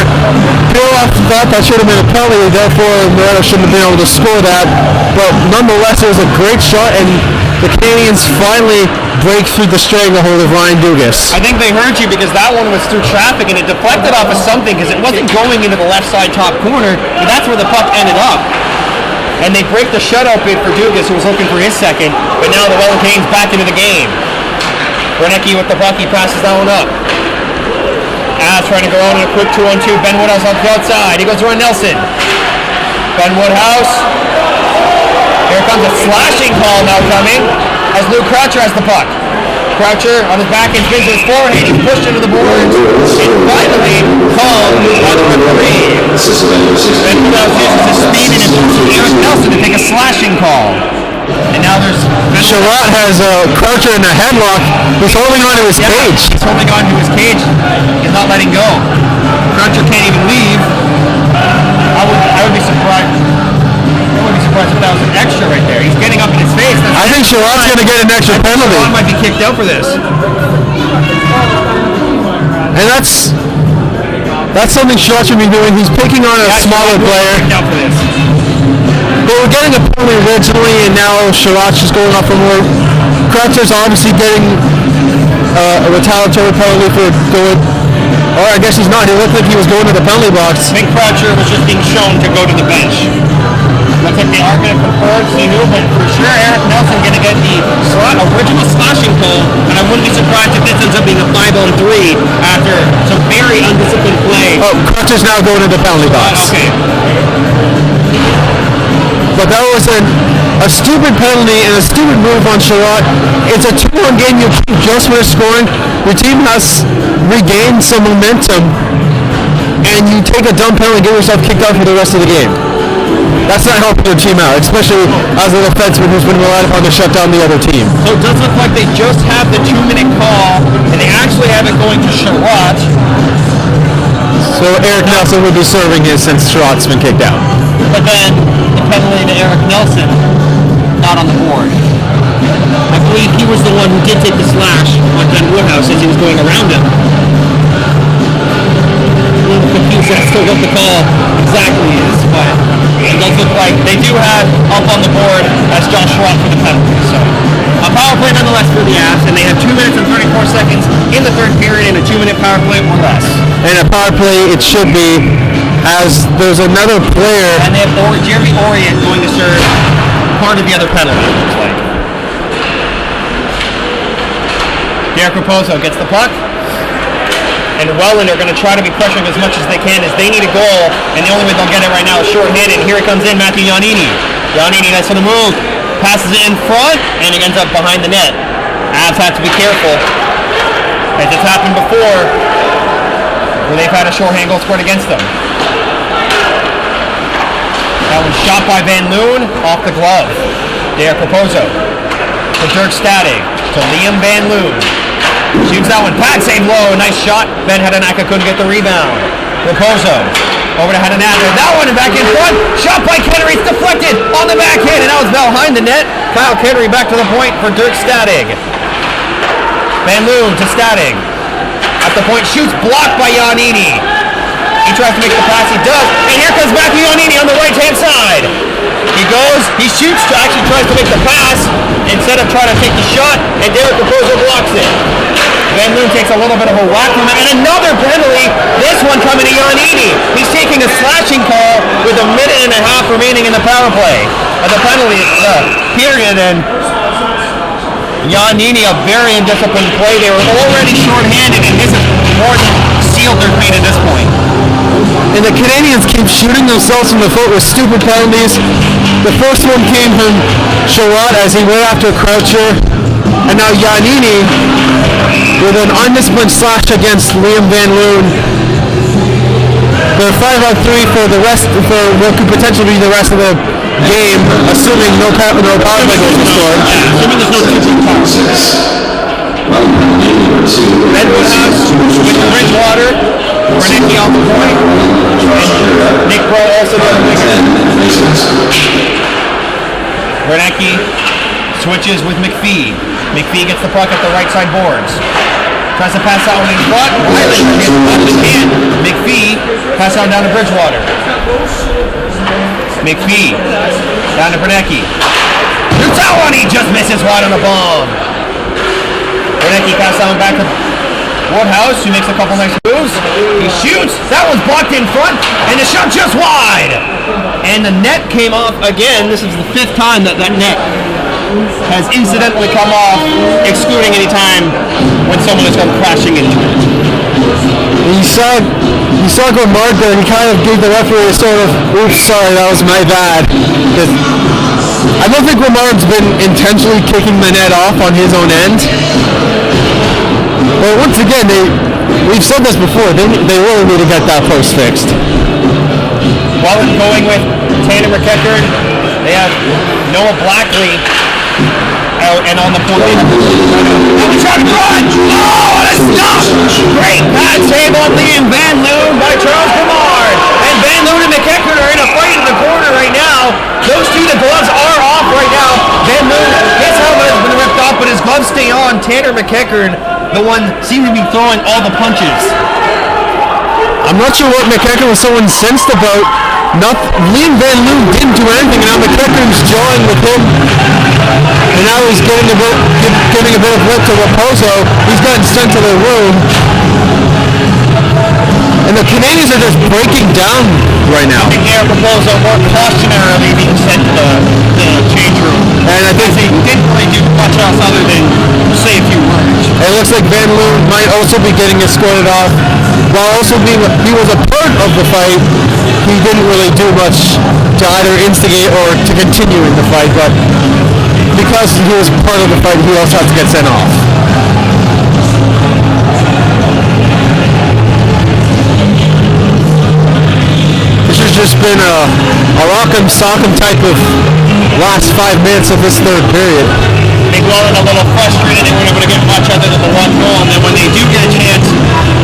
Piroff thought that should have been a penalty, therefore Moreno shouldn't have been able to score that. But nonetheless, it was a great shot, and the Canadians finally break through the stranglehold of Ryan Dugas. I think they heard you because that one was through traffic and it deflected off of something because it wasn't going into the left side top corner, but that's where the puck ended up. And they break the shutout bid for Dugas, who was looking for his second, but now the Welland Canes back into the game. Renecki with the puck, he passes that one up. Trying to go out in a quick 2-on-2. Ben Woodhouse on the outside. He goes around Nelson. Ben Woodhouse. Here comes a slashing call now coming as Luke Croucher has the puck. Croucher on his back and spins to his forehand. He's pushed into the boards. And finally called by the referee. Ben Woodhouse uses his speed and it Eric Nelson to take a slashing call. And now there's... Sherratt has Croucher in a headlock. He's holding on to his cage. He's holding on to his cage. He's not letting go. Croucher can't even leave. I would be surprised. I wouldn't be surprised if that was an extra right there. He's getting up in his face. I think Sherratt's going to get an extra penalty. Sherratt might be kicked out for this. And that's something Sherratt should be doing. He's picking on a smaller player. Kicked out for this. They were getting a penalty originally, and now Sherratt's just going off for more. Croucher's obviously getting a retaliatory penalty for going, or I guess he's not. He looked like he was going to the penalty box. I think Croucher was just being shown to go to the bench. Looks like they are going to confer, see who, but for sure Eric Nelson going to get the original slashing call, and I wouldn't be surprised if this ends up being a 5-on-3 after some very undisciplined play. Oh, Croucher's now going to the penalty box. Okay. But that was a stupid penalty and a stupid move on Sherratt. It's a 2-1 game. You keep just for scoring. Your team has regained some momentum, and you take a dumb penalty and get yourself kicked out for the rest of the game. That's not helping your team out, especially as a defenseman who's been relied upon to shut down the other team. So it does look like they just have the 2-minute call, and they actually have it going to Sherratt. So Eric Nelson would be serving his since Sherratt's been kicked out. But then the penalty to Eric Nelson, not on the board. I believe he was the one who did take the slash on Ben Woodhouse as he was going around him. A little confused as to what the call exactly is, but it does look like they do have up on the board as Josh Sherratt for the penalty. So a power play nonetheless for the Avs, and they have 2 minutes and 34 seconds in the third period in a 2-minute power play or less. And a power play it should be, as there's another player. And they have Jeremy Orient going to serve part of the other penalty, it looks like. Derek Raposo gets the puck. And Welland are going to try to be pressuring as much as they can as they need a goal. And the only way they'll get it right now is short-handed. Here it comes in, Matthew Giannini. Giannini, nice on the move. Passes it in front, and it ends up behind the net. Avs have to be careful, as it's happened before, where they've had a shorthand goal scored against them. That was shot by Van Loon off the glove. Derek Raposo to Dirk Stadig to Liam Van Loon. Shoots that one. Pad save low. Nice shot. Ben Hadanaka couldn't get the rebound. Raposo over to Hadanaka. That one back in front. Shot by Kennery. It's deflected on the backhand, and that was behind the net. Kyle Kennery back to the point for Dirk Stadig. Van Loon to Stadig. At the point, shoots blocked by Giannini. He tries to make the pass, he does, and here comes Matthew Giannini on the right-hand side. He goes, he shoots to actually tries to make the pass instead of trying to take the shot, and Derek Raposo blocks it. Van Loon takes a little bit of a whack from it, and another penalty, this one coming to Giannini. He's taking a slashing call with a minute and a half remaining in the power play. The penalty period, and Giannini, a very indisciplined play. They were already short-handed, and this has more than sealed their fate at this point. And the Canadians keep shooting themselves in the foot with stupid penalties. The first one came from Sherrod as he went after Croucher. And now Giannini with an undisciplined slash against Liam Van Loon. They're 5-on-3 for the rest, for what could potentially be the rest of the game, assuming no power play goes to score. Assuming there's no two-point Then we have with Bridgewater, Renecki on the point, and Nick Rowe also does the winger. Renecki switches with McPhee. McPhee gets the puck at the right side boards. Tries to pass out in front. Rylander gets the puck in hand. McPhee pass out down to Bridgewater. McPhee down to Renecki. Nutawani just misses wide on the bomb. Renecki pass out back to Woodhouse, who makes a couple nice moves. He shoots. That one's blocked in front, and the shot just wide. And the net came off again. This is the 5th time that net has incidentally come off, excluding any time when someone has come crashing into it. You saw Gomard there, and he kind of gave the referee a sort of, oops, sorry, that was my bad. Because I don't think Gomard's been intentionally kicking the net off on his own end. But once again, we've said this before, they really need to get that post fixed. Welland going with Tanner McEachern. They have Noah Blackley out and on the point. Oh, shot front! Oh, what a stop! Great pad save on Liam Van Loon by Charles Gomard. And Van Loon and McEachern are in a fight in the corner right now. Those two, the gloves are off right now. Van Loon, his helmet has been ripped off, but his gloves stay on. Tanner McEachern, the one seems to be throwing all the punches. I'm not sure what McEachern was so incensed about. Liam Van Loon didn't do anything, and now McEachern's jawing with him. And now he's giving a bit of lip to Raposo. He's gotten sent to the room. And the Canadians are just breaking down right now. I think Eric Raposo more cautionarily being sent to the change room. And I think he didn't really do much else other than say a few words. It looks like Van Loon might also be getting escorted off. While also he was a part of the fight, he didn't really do much to either instigate or to continue in the fight, but because he was part of the fight, he also had to get sent off. This has just been a rock'em sock'em type of last 5 minutes of this third period. They Welland a little frustrated. They weren't able to get much other than the one goal, and then when they do get a chance,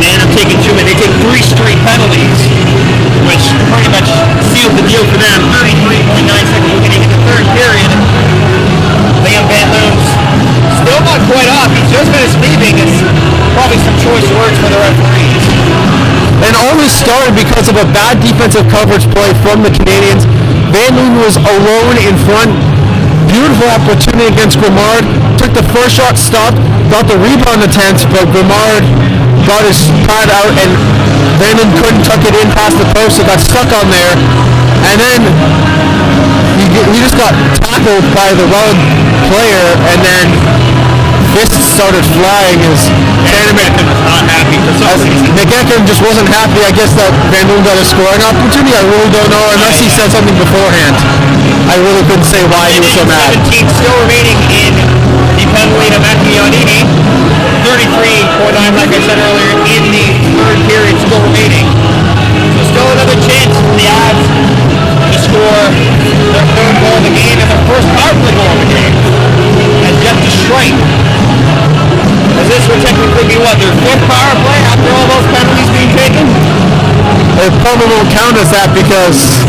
they end up taking 2 minutes. They take 3 straight penalties, which pretty much sealed the deal for them. 33.9 seconds beginning in the third period. Liam Van Loon's still not quite off. He's just finished leaving. It's probably some choice words for the referees. And all this started because of a bad defensive coverage play from the Canadians. Van Loon was alone in front. Beautiful opportunity against Grimard. Took the first shot, stopped, got the rebound attempt, but Grimard got his pad out and Van Loon couldn't tuck it in past the post, so got stuck on there. And then he just got tackled by the Welland player, and then fists started flying as McEachern was not happy for some reason. McEachern just wasn't happy, I guess, that Van Loon got a scoring opportunity. I really don't know, unless he said something beforehand. I really couldn't say why he was so mad. 17 still remaining in the penalty to Matthew Giannini. 33.9, like I said earlier, in the third period still remaining. So still another chance for the Avs to score their third goal of the game and their first power play goal of the game. Has yet to strike. As this would technically be what, their 5th power play after all those penalties being taken? It probably won't count as that because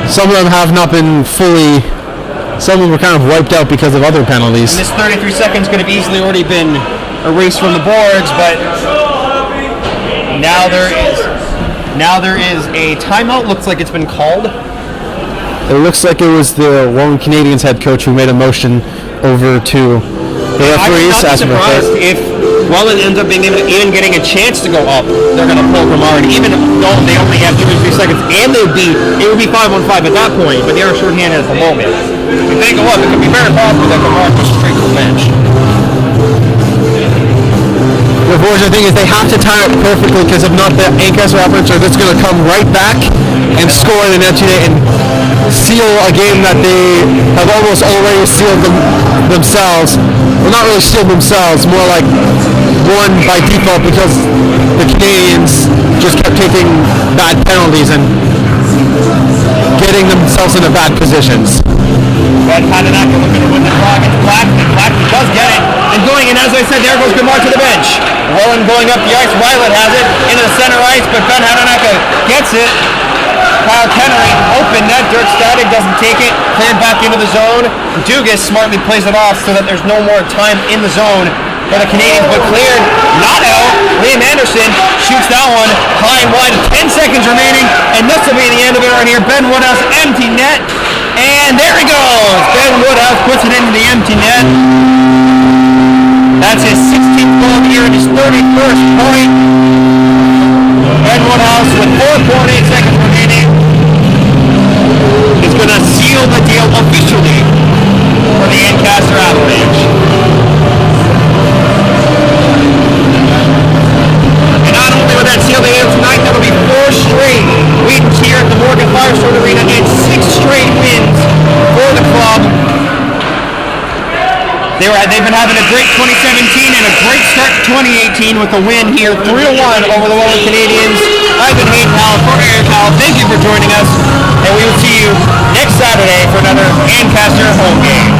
some of them have not been fully, some of them were kind of wiped out because of other penalties. And this 33 seconds could have easily already been erased from the boards, but now there is a timeout. Looks like it's been called. It looks like it was the Welland Canadians head coach who made a motion over to the I would referees. not be asking for surprised it. if Welland ends up being even getting a chance to go up. They're going to pull Grimard, even though they only have 2 or 3 seconds, and it would be 5-on-5 at that point, but they are shorthanded at the moment. If they go up, it could be very possible that Grimard goes straight to the bench. The unfortunate thing is they have to time it perfectly, because if not, the Ancaster Avalanche are just going to come right back and score in the net today and seal a game that they have almost already sealed themselves. Well, not really sealed themselves, more like won by default, because the Canadians just kept taking bad penalties and getting themselves into bad positions. But Padanaka looking to win the draw against Blackman. Blackman does get it. And going, and as I said, there goes Grimard to the bench. Welland going up the ice. Ryland has it into the center ice, but Ben Padanaka gets it. Kyle Kennery, open net. Dirk Static doesn't take it. Cleared back into the zone. Dugas smartly plays it off so that there's no more time in the zone for the Canadians, but cleared. Not out. Liam Anderson shoots that one high and wide. 10 seconds remaining, and this will be the end of it right here. Ben Woodhouse, empty net. And there he goes. Ben Woodhouse puts it into the empty net. That's his 16th goal of the year and his 31st point. Ben Woodhouse with 4.8 seconds remaining is going to seal the deal officially for the Ancaster Avalanche. And not only will that seal the deal tonight, there will be 4 straight wins here at the Morgan Firestone Arena and 6 straight wins for the club. They've been having a great 2017 and a great start to 2018 with a win here 3-1 over the Welland Canadians. I've been Hayden Howell for Eric Howell. Thank you for joining us, and we will see you next Saturday for another Ancaster home game.